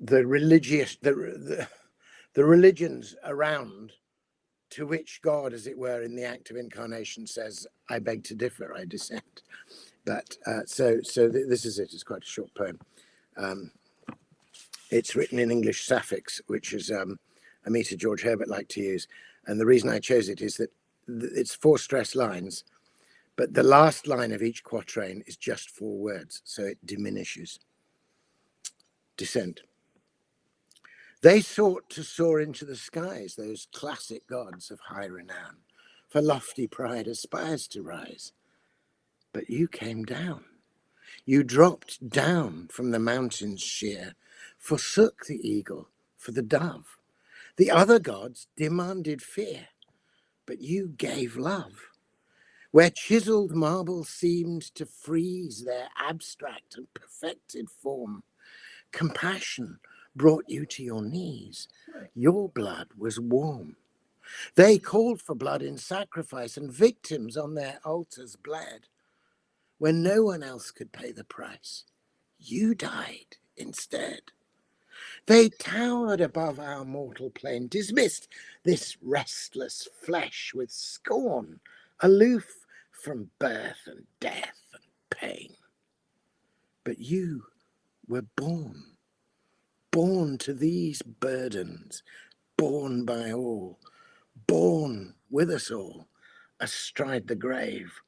the religious, the religions around, to which God, as it were, in the act of incarnation, says, "I beg to differ, I dissent." But so this is it. It's quite a short poem. It's written in English suffix, which is a meter George Herbert liked to use. And the reason I chose it is that it's 4 stress lines, but the last line of each quatrain is just 4 words, so it diminishes. Descent. They sought to soar into the skies, those classic gods of high renown, for lofty pride aspires to rise. But you came down. You dropped down from the mountains sheer, forsook the eagle for the dove. The other gods demanded fear, but you gave love. Where chiseled marble seemed to freeze their abstract and perfected form, compassion brought you to your knees. Your blood was warm. They called for blood in sacrifice, and victims on their altars bled. When no one else could pay the price, you died instead. They towered above our mortal plane, dismissed this restless flesh with scorn, aloof from birth and death and pain. But you were born to these burdens, borne by all, born with us all, astride the grave,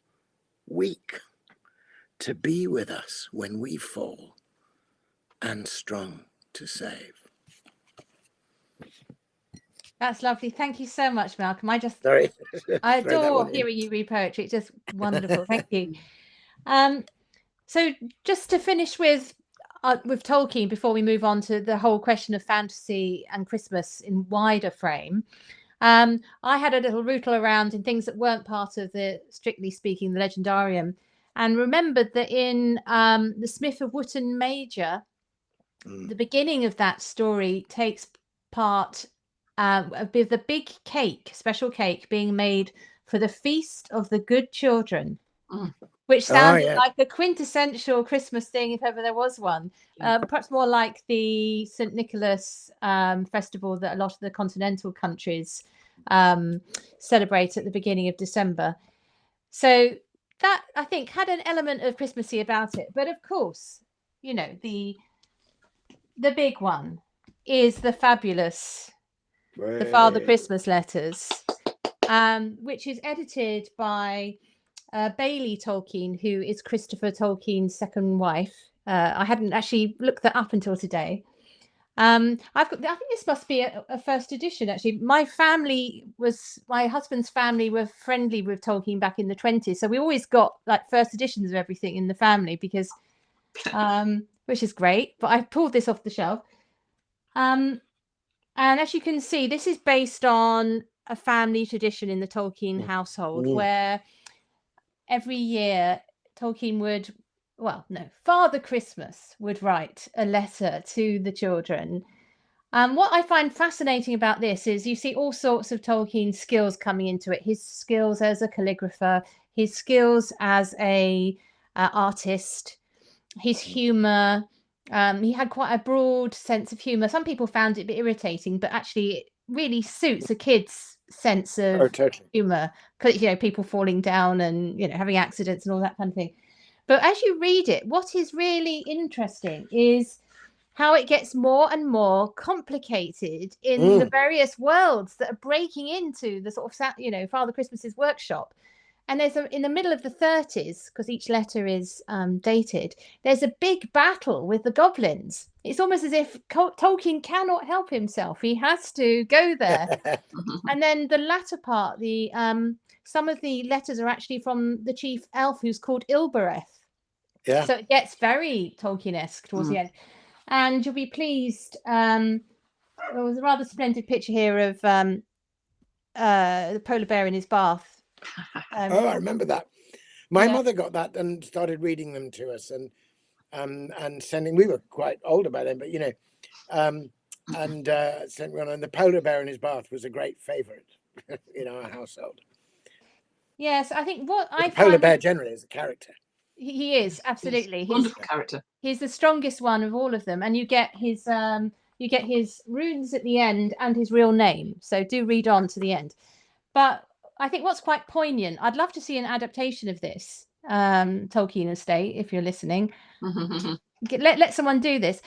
weak to be with us when we fall, and strong to save. That's lovely. Thank you so much, Malcolm. Sorry. I adore hearing you read poetry. It's just wonderful. Thank you. So just to finish with Tolkien, before we move on to the whole question of fantasy and Christmas in wider frame, I had a little rootle around in things that weren't part of the, strictly speaking, the legendarium, and remembered that in The Smith of Wootton Major, the beginning of that story takes part with the big cake, special cake being made for the feast of the good children, which sounded like the quintessential Christmas thing, if ever there was one. Perhaps more like the St. Nicholas festival that a lot of the continental countries celebrate at the beginning of December. So that, I think, had an element of Christmassy about it. But of course, the big one is the fabulous The Father Christmas Letters, which is edited by Bailey Tolkien, who is Christopher Tolkien's second wife. I hadn't actually looked that up until today. I think this must be a first edition. Actually, my husband's family were friendly with Tolkien back in the 1920s, so we always got like first editions of everything in the family because, which is great. But I pulled this off the shelf, and as you can see, this is based on a family tradition in the Tolkien household, where every year Tolkien would Father Christmas would write a letter to the children. What I find fascinating about this is you see all sorts of Tolkien's skills coming into it. His skills as a calligrapher, his skills as a artist, his humor. He had quite a broad sense of humor. Some people found it a bit irritating, but actually it really suits a kid's sense of totally. humor, because people falling down and having accidents and all that kind of thing. But as you read it, what is really interesting is how it gets more and more complicated in the various worlds that are breaking into the sort of Father Christmas's workshop. And there's in the middle of the 30s, because each letter is dated, there's a big battle with the goblins. It's almost as if Tolkien cannot help himself. He has to go there. And then the latter part, some of the letters are actually from the chief elf, who's called Ilbereth. Yeah. So it gets very Tolkien-esque towards the end. And you'll be pleased. There was a rather splendid picture here of the polar bear in his bath. I remember that. My mother got that and started reading them to us, and sending. We were quite older by then, but sent one. And the polar bear in his bath was a great favourite in our household. Yes, I think what I find polar bear generally is a character. He is absolutely wonderful character. He's the strongest one of all of them, and you get his runes at the end and his real name. So do read on to the end. But I think what's quite poignant, I'd love to see an adaptation of this, Tolkien estate, if you're listening. Let someone do this.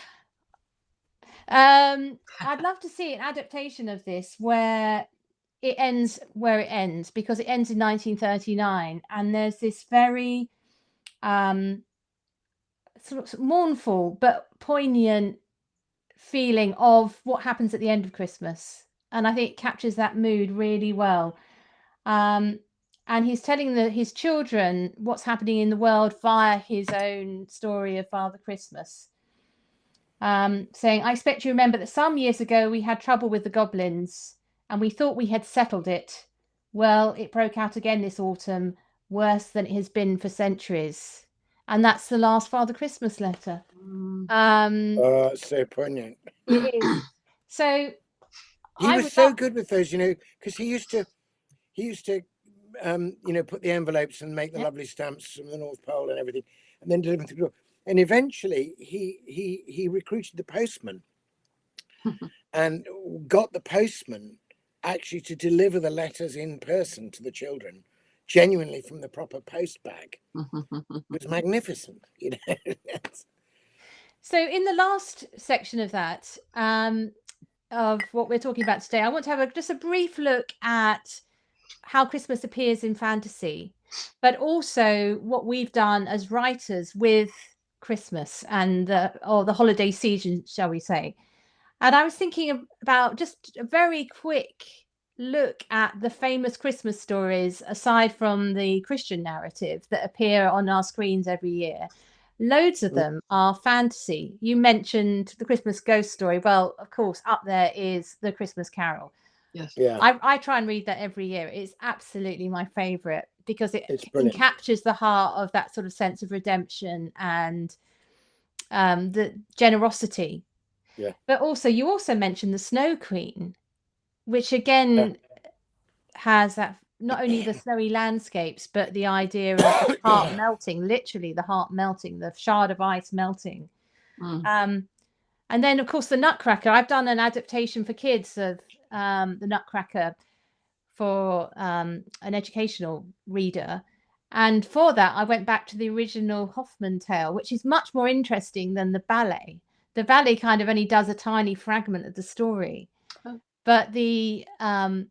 I'd love to see an adaptation of this where it ends where it ends, because it ends in 1939, and there's this very sort of mournful but poignant feeling of what happens at the end of Christmas, and I think it captures that mood really well. And he's telling his children what's happening in the world via his own story of Father Christmas, saying, "I expect you remember that some years ago we had trouble with the goblins and we thought we had settled it. Well, it broke out again this autumn, worse than it has been for centuries." And that's the last Father Christmas letter. So poignant. It is. So he was so good with those, because he used to put the envelopes and make the lovely stamps from the North Pole and everything, and then deliver them through. And eventually he recruited the postman and got the postman actually to deliver the letters in person to the children, genuinely from the proper post bag. It was magnificent, So in the last section of that, of what we're talking about today, I want to have just a brief look at how Christmas appears in fantasy, but also what we've done as writers with Christmas and the holiday season, shall we say. And I was thinking about just a very quick look at the famous Christmas stories, aside from the Christian narrative, that appear on our screens every year. Loads of them are fantasy. You mentioned the Christmas ghost story. Well, of course, up there is the Christmas Carol. Yes. Yeah. I try and read that every year. It's absolutely my favorite, because it captures the heart of that sort of sense of redemption and the generosity. Yeah. But also, you also mentioned the Snow Queen, which again has that, not only the snowy landscapes, but the idea of the heart melting, literally the heart melting, the shard of ice melting. And then, of course, the Nutcracker. I've done an adaptation for kids of the Nutcracker for an educational reader. And for that, I went back to the original Hoffman tale, which is much more interesting than the ballet. The ballet kind of only does a tiny fragment of the story. But the thing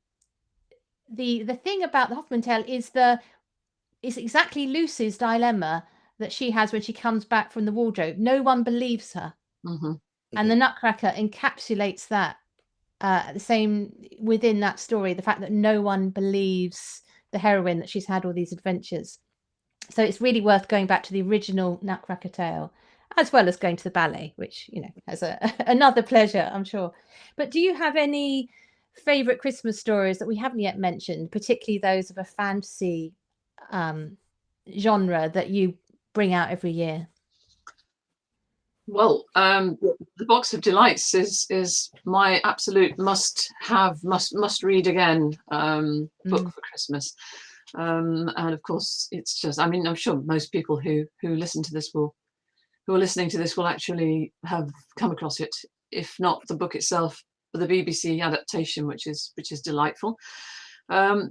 about the Hoffman tale is exactly Lucy's dilemma that she has when she comes back from the wardrobe. No one believes her. And the Nutcracker encapsulates that the same within that story, the fact that no one believes the heroine, that she's had all these adventures. So it's really worth going back to the original Nutcracker tale, as well as going to the ballet, which has another pleasure, I'm sure. But do you have any favorite Christmas stories that we haven't yet mentioned, particularly those of a fantasy genre that you bring out every year? Well, the Box of Delights is my absolute must read again book for Christmas. And of course, it's just, I mean, I'm sure most people who listen to this who are listening to this will actually have come across it, if not the book itself, but the BBC adaptation, which is delightful. But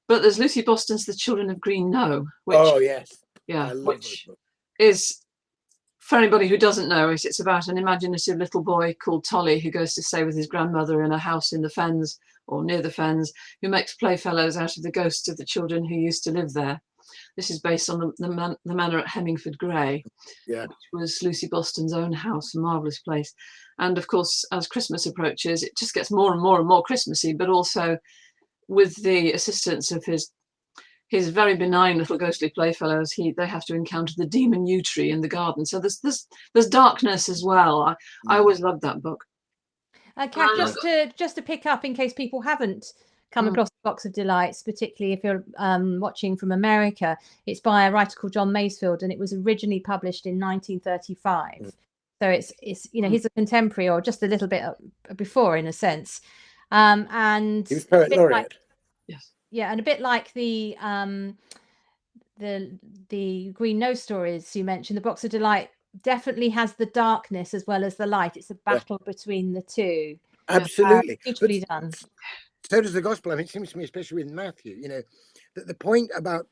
there's Lucy Boston's The Children of Green Know, which, oh yes, yeah, I love which those books. is, for anybody who doesn't know it, it's about an imaginative little boy called Tolly who goes to stay with his grandmother in a house in the Fens, or near the Fens, who makes playfellows out of the ghosts of the children who used to live there. This is based on the manor at Hemmingford Grey, Yeah. which was Lucy Boston's own house, a marvellous place. And of course, as Christmas approaches, it just gets more and more and more Christmassy, but also with the assistance of his very benign little ghostly playfellows, they have to encounter the demon yew tree in the garden. So there's darkness as well. I always loved that book. Kath, just to pick up in case people haven't come across the Box of Delights, particularly if you're watching from America, it's by a writer called John Masefield, and it was originally published in 1935. So it's he's a contemporary, or just a little bit before, in a sense. And he was poet laureate. Yes. Yeah, and a bit like the Green Nose stories you mentioned, the Box of Delight definitely has the darkness as well as the light. It's a battle between the two. Absolutely. Beautifully done. So does the gospel. I mean, it seems to me, especially with Matthew, that the point about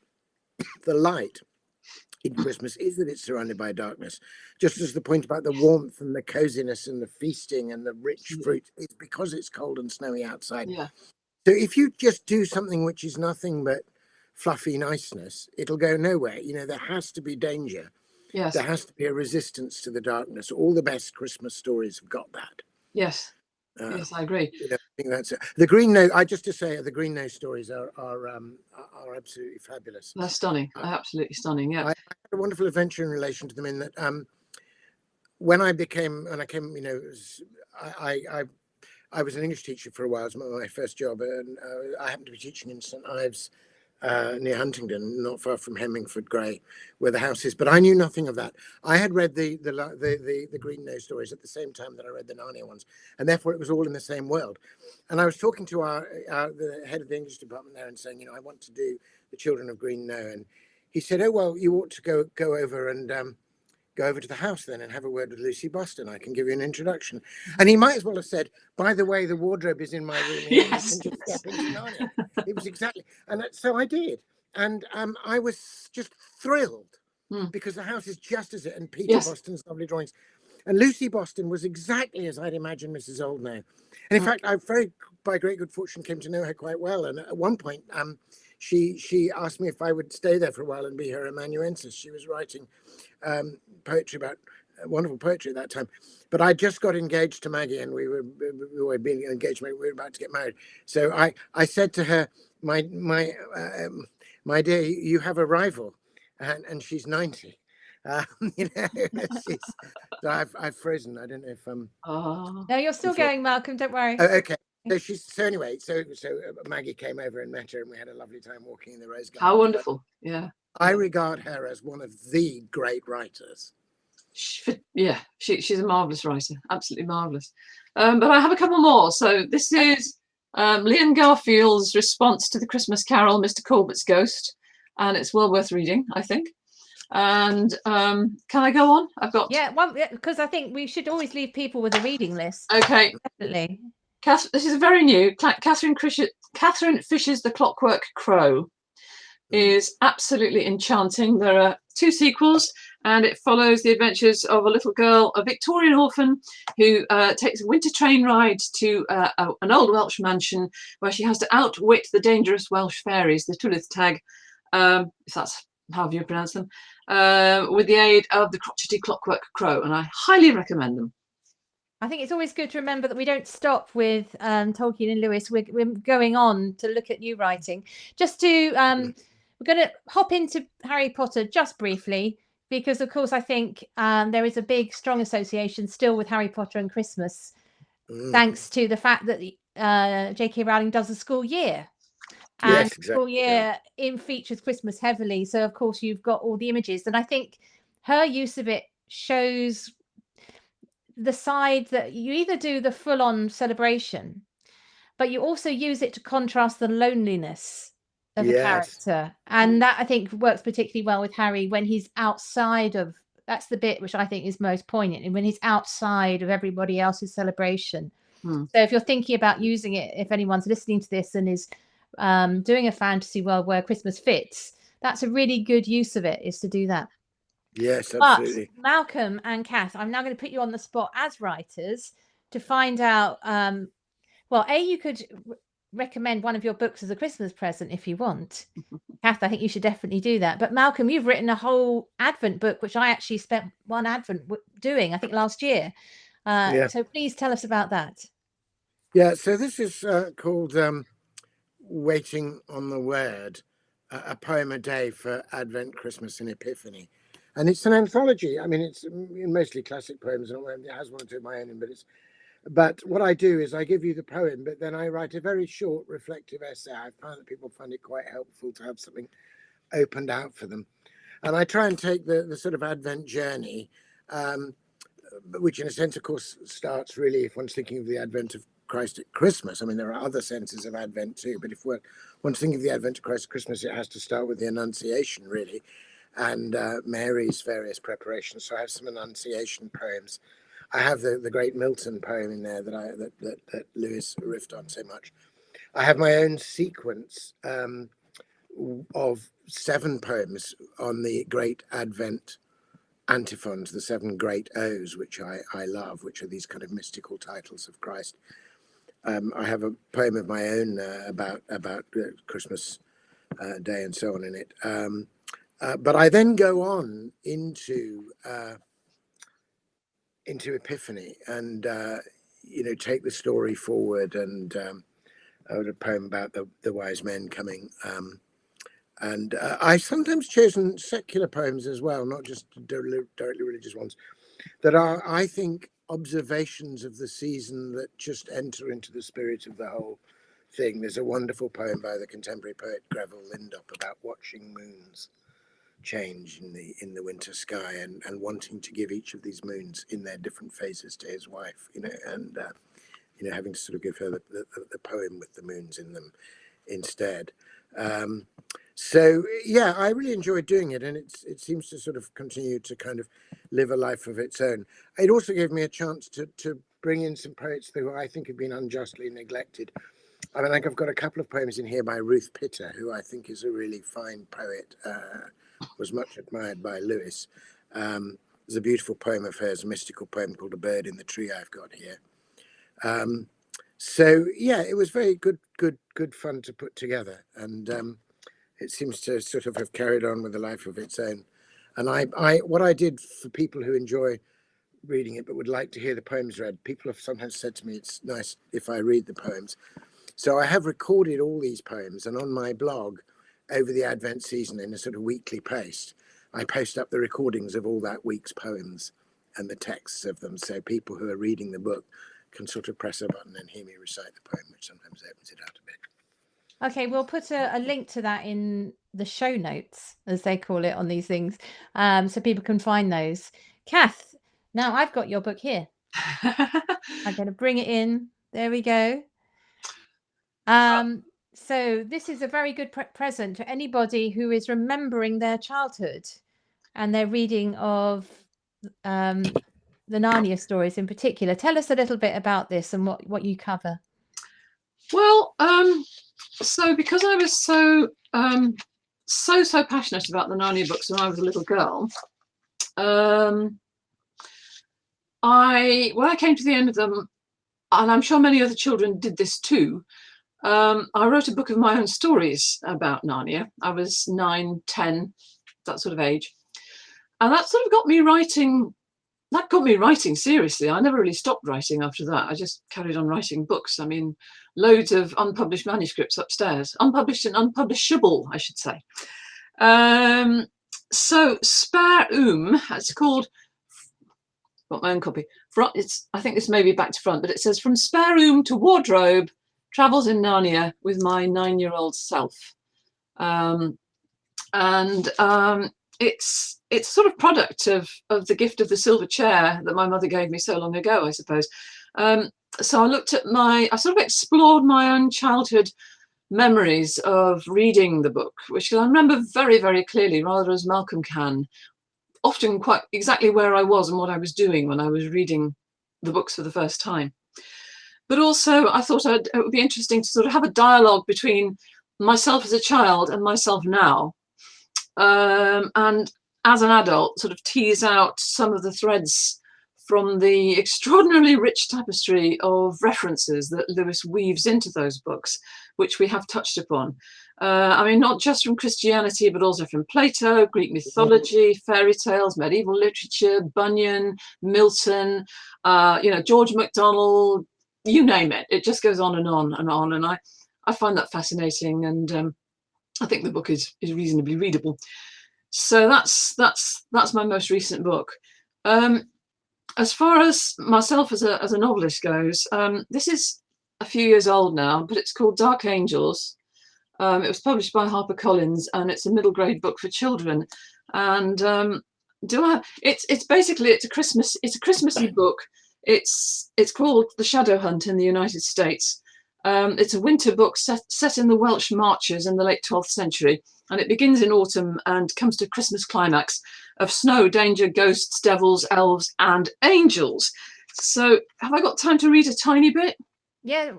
the light in Christmas is that it's surrounded by darkness, just as the point about the warmth and the coziness and the feasting and the rich fruit is because it's cold and snowy outside. Yeah. So if you just do something which is nothing but fluffy niceness, it'll go nowhere. There has to be danger. Yes. There has to be a resistance to the darkness. All the best Christmas stories have got that. Yes. Yes, I agree. I think that's it. The Green Nose. The Green Nose stories are absolutely fabulous. They're stunning. Absolutely stunning. Yeah. I had a wonderful adventure in relation to them. In that, when I came, I was an English teacher for a while. It was my first job, and I happened to be teaching in St Ives, near Huntingdon, not far from Hemmingford Grey, where the house is. But I knew nothing of that. I had read the Green Nose stories at the same time that I read the Narnia ones, and therefore it was all in the same world. And I was talking to the head of the English department there and saying, I want to do the Children of Green Know, and he said, "Oh well, you ought to go over and go over to the house then and have a word with Lucy Boston. I can give you an introduction." And he might as well have said, "By the way, the wardrobe is in my room. And Yes. you can just step into Narnia." It was exactly, and so I did, and I was just thrilled because the house is just as it, and Peter Boston's lovely drawings, and Lucy Boston was exactly as I'd imagined Mrs. Oldknow. And in fact, by great good fortune, came to know her quite well. And at one point, she asked me if I would stay there for a while and be her amanuensis. She was writing poetry, about wonderful poetry at that time. But I just got engaged to Maggie, and we were being engaged. We were about to get married. So I said to her, my dear, you have a rival, and she's 90. So I've frozen. I don't know if No, you're still going, Malcolm. Don't worry. Oh, okay. So Maggie came over and met her, and we had a lovely time walking in the rose garden. How wonderful! Yeah, I regard her as one of the great writers. She's a marvelous writer, absolutely marvelous. But I have a couple more. So this is Leon Garfield's response to the Christmas Carol, Mr. Corbett's Ghost, and it's well worth reading, I think. And can I go on? I've got because I think we should always leave people with a reading list. Okay, definitely. This is very new. Catherine Fisher's The Clockwork Crow is absolutely enchanting. There are 2 sequels, and it follows the adventures of a little girl, a Victorian orphan, who takes a winter train ride to an old Welsh mansion where she has to outwit the dangerous Welsh fairies, the Tylwyth Teg, if that's how you pronounce them, with the aid of the crotchety Clockwork Crow, and I highly recommend them. I think it's always good to remember that we don't stop with Tolkien and Lewis. We're going on to look at new writing. Just to, we're going to hop into Harry Potter just briefly, because of course I think there is a big, strong association still with Harry Potter and Christmas, thanks to the fact that J.K. Rowling does a school year. And yes, exactly. School year features Christmas heavily. So of course you've got all the images. And I think her use of it shows the side that you either do the full-on celebration, but you also use it to contrast the loneliness of a Yes. character. And that, I think, works particularly well with Harry when he's outside of, that's the bit which I think is most poignant, and when he's outside of everybody else's celebration. So if you're thinking about using it, if anyone's listening to this and is doing a fantasy world where Christmas fits, that's a really good use of it, is to do that. Yes, But absolutely. Malcolm and Kath, I'm now going to put you on the spot as writers to find out, well, you could recommend one of your books as a Christmas present if you want. Kath, I think you should definitely do that. But Malcolm, you've written a whole Advent book, which I actually spent one Advent doing, I think last year. So please tell us about that. Yeah, so this is called Waiting on the Word, a poem a day for Advent, Christmas and Epiphany. And it's an anthology. I mean, it's mostly classic poems, and it has one or two of my own in, but what I do is I give you the poem, but then I write a very short reflective essay. I find that people find it quite helpful to have something opened out for them. And I try and take the sort of Advent journey, which in a sense, of course, starts really, if one's thinking of the advent of Christ at Christmas. I mean, there are other senses of Advent too, but if one's thinking of the advent of Christ at Christmas, it has to start with the Annunciation, really, and Mary's various preparations. So I have some Annunciation poems. I have the great Milton poem in there that Lewis riffed on so much. I have my own sequence of 7 poems on the great Advent antiphons, the 7 great O's, which I love, which are these kind of mystical titles of Christ. I have a poem of my own about Christmas Day and so on in it. But I then go on into Epiphany and take the story forward, and I wrote a poem about the wise men coming. And I've sometimes chosen secular poems as well, not just directly religious ones, that are, I think, observations of the season that just enter into the spirit of the whole thing. There's a wonderful poem by the contemporary poet Greville Lindop about watching moons change in the winter sky, and wanting to give each of these moons in their different phases to his wife, and having to sort of give her the poem with the moons in them instead. So yeah, I really enjoyed doing it, and it seems to sort of continue to kind of live a life of its own. It also gave me a chance to bring in some poets who I think have been unjustly neglected. I mean, I've got a couple of poems in here by Ruth Pitter, who I think is a really fine poet, was much admired by Lewis. There's a beautiful poem of hers, a mystical poem called A Bird in the Tree I've got here. So yeah, it was very good fun to put together, and it seems to sort of have carried on with a life of its own. And I what I did for people who enjoy reading it but would like to hear the poems read, people have sometimes said to me it's nice if I read the poems. So I have recorded all these poems, and on my blog over the Advent season, in a sort of weekly post, I post up the recordings of all that week's poems and the texts of them, so people who are reading the book can sort of press a button and hear me recite the poem, which sometimes opens it out a bit. Okay, we'll put a link to that in the show notes, as they call it on these things, so people can find those. Kath, now I've got your book here. I'm going to bring it in. There we go. So this is a very good present to anybody who is remembering their childhood and their reading of the Narnia stories in particular. Tell us a little bit about this and what you cover. Well, so because I was so passionate about the Narnia books when I was a little girl, when I came to the end of them, and I'm sure many other children did this too, I wrote a book of my own stories about Narnia. I was 9, 10, that sort of age, and that sort of got me writing. That got me writing seriously. I never really stopped writing after that. I just carried on writing books. I mean, loads of unpublished manuscripts upstairs, unpublished and unpublishable, I should say. So Spare Oom, it's called, got my own copy. I think this may be back to front, but it says, from Spare Oom to Wardrobe, Travels in Narnia with my 9-year-old self. it's sort of product of the gift of the silver chair that my mother gave me so long ago, I suppose. So I sort of explored my own childhood memories of reading the book, which I remember very, very clearly, rather as Malcolm can, often quite exactly where I was and what I was doing when I was reading the books for the first time. But also I thought it would be interesting to sort of have a dialogue between myself as a child and myself now, and as an adult sort of tease out some of the threads from the extraordinarily rich tapestry of references that Lewis weaves into those books, which we have touched upon. I mean, not just from Christianity, but also from Plato, Greek mythology, fairy tales, medieval literature, Bunyan, Milton, George MacDonald, you name it. It just goes on and on and on. And I find that fascinating. And I think the book is reasonably readable. So that's my most recent book. As far as myself as a novelist goes, this is a few years old now, but it's called Dark Angels. It was published by HarperCollins, and it's a middle grade book for children. And it's basically a Christmassy book. It's called The Shadow Hunt in the United States. It's a winter book set in the Welsh marches in the late 12th century, and it begins in autumn and comes to Christmas climax of snow, danger, ghosts, devils, elves, and angels. So have I got time to read a tiny bit? Yeah.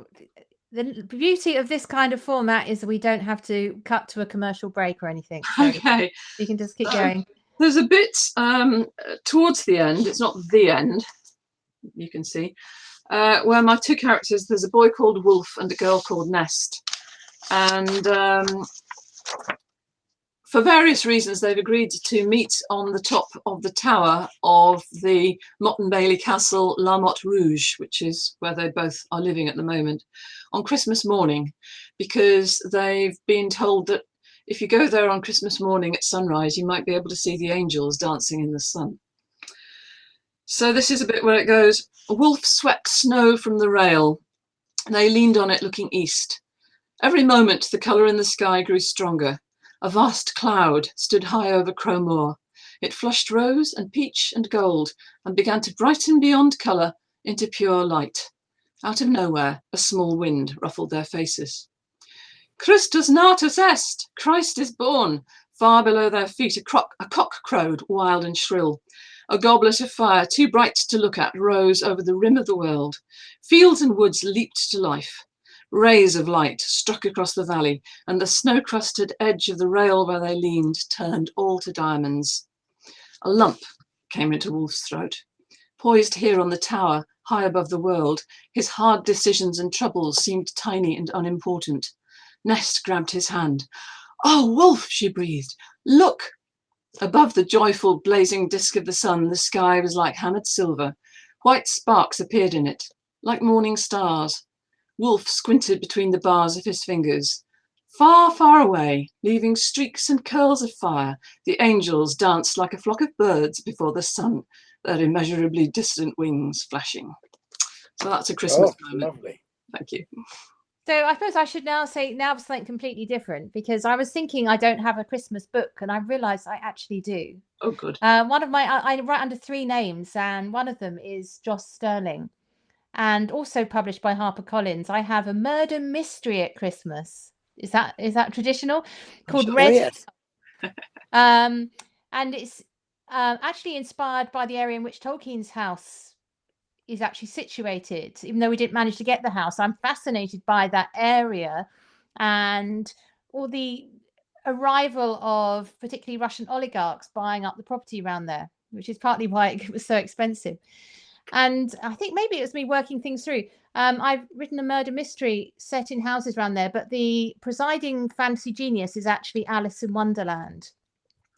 The beauty of this kind of format is we don't have to cut to a commercial break or anything. So Okay. you can just keep going. There's a bit towards the end, it's not the end, you can see, where my two characters, there's a boy called Wolf and a girl called Nest. And for various reasons, they've agreed to meet on the top of the tower of the Motte and Bailey Castle, La Motte Rouge, which is where they both are living at the moment, on Christmas morning, because they've been told that if you go there on Christmas morning at sunrise, you might be able to see the angels dancing in the sun. So this is a bit where it goes, Wolf swept snow from the rail. They leaned on it looking east. Every moment the colour in the sky grew stronger. A vast cloud stood high over Crow Moor. It flushed rose and peach and gold and began to brighten beyond colour into pure light. Out of nowhere, a small wind ruffled their faces. Christus natus est! Christ is born! Far below their feet a cock crowed, wild and shrill. A goblet of fire, too bright to look at, rose over the rim of the world. Fields and woods leaped to life. Rays of light struck across the valley, and the snow-crusted edge of the rail where they leaned turned all to diamonds. A lump came into Wolf's throat. Poised here on the tower, high above the world, his hard decisions and troubles seemed tiny and unimportant. Nest grabbed his hand. "Oh, Wolf," she breathed, "look!" Above the joyful, blazing disk of the sun, the sky was like hammered silver. White sparks appeared in it, like morning stars. Wolf squinted between the bars of his fingers. Far, far away, leaving streaks and curls of fire, the angels danced like a flock of birds before the sun, their immeasurably distant wings flashing. So that's a Christmas moment. Lovely. Thank you. So I suppose I should now say something completely different, because I was thinking I don't have a Christmas book, and I realised I actually do. Oh, good. One of I write under 3 names, and one of them is Joss Sterling, and also published by HarperCollins. I have a murder mystery at Christmas. Is that traditional? Called Red. Yes. And it's actually inspired by the area in which Tolkien's house is actually situated. Even though we didn't manage to get the house, I'm fascinated by that area and all the arrival of particularly Russian oligarchs buying up the property around there, which is partly why it was so expensive. And I think maybe it was me working things through. I've written a murder mystery set in houses around there, but the presiding fantasy genius is actually Alice in Wonderland.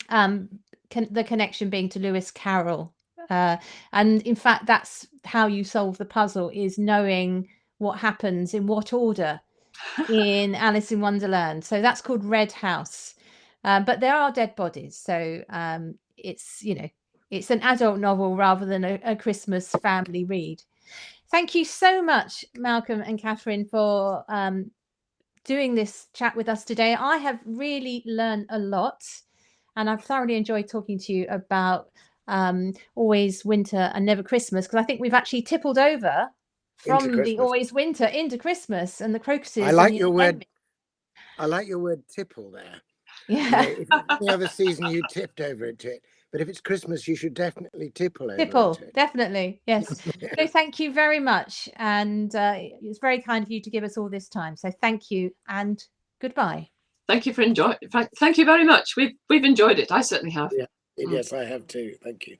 The connection being to Lewis Carroll. And in fact, that's how you solve the puzzle, is knowing what happens in what order in Alice in Wonderland. So that's called Red House. But there are dead bodies. So it's an adult novel rather than a Christmas family read. Thank you so much, Malcolm and Catherine, for doing this chat with us today. I have really learned a lot. And I've thoroughly enjoyed talking to you about always winter and never Christmas, because I think we've actually tippled over from the always winter into Christmas and the crocuses. I like your word. I like your word tipple there. Yeah. You know, if it's any other season you tipped over into it, but if it's Christmas, you should definitely tipple over into it. Definitely, yes. So thank you very much, and it's very kind of you to give us all this time. So thank you and goodbye. Thank you for enjoying. Thank you very much. We've enjoyed it. I certainly have. Yeah. Yes, I have too. Thank you.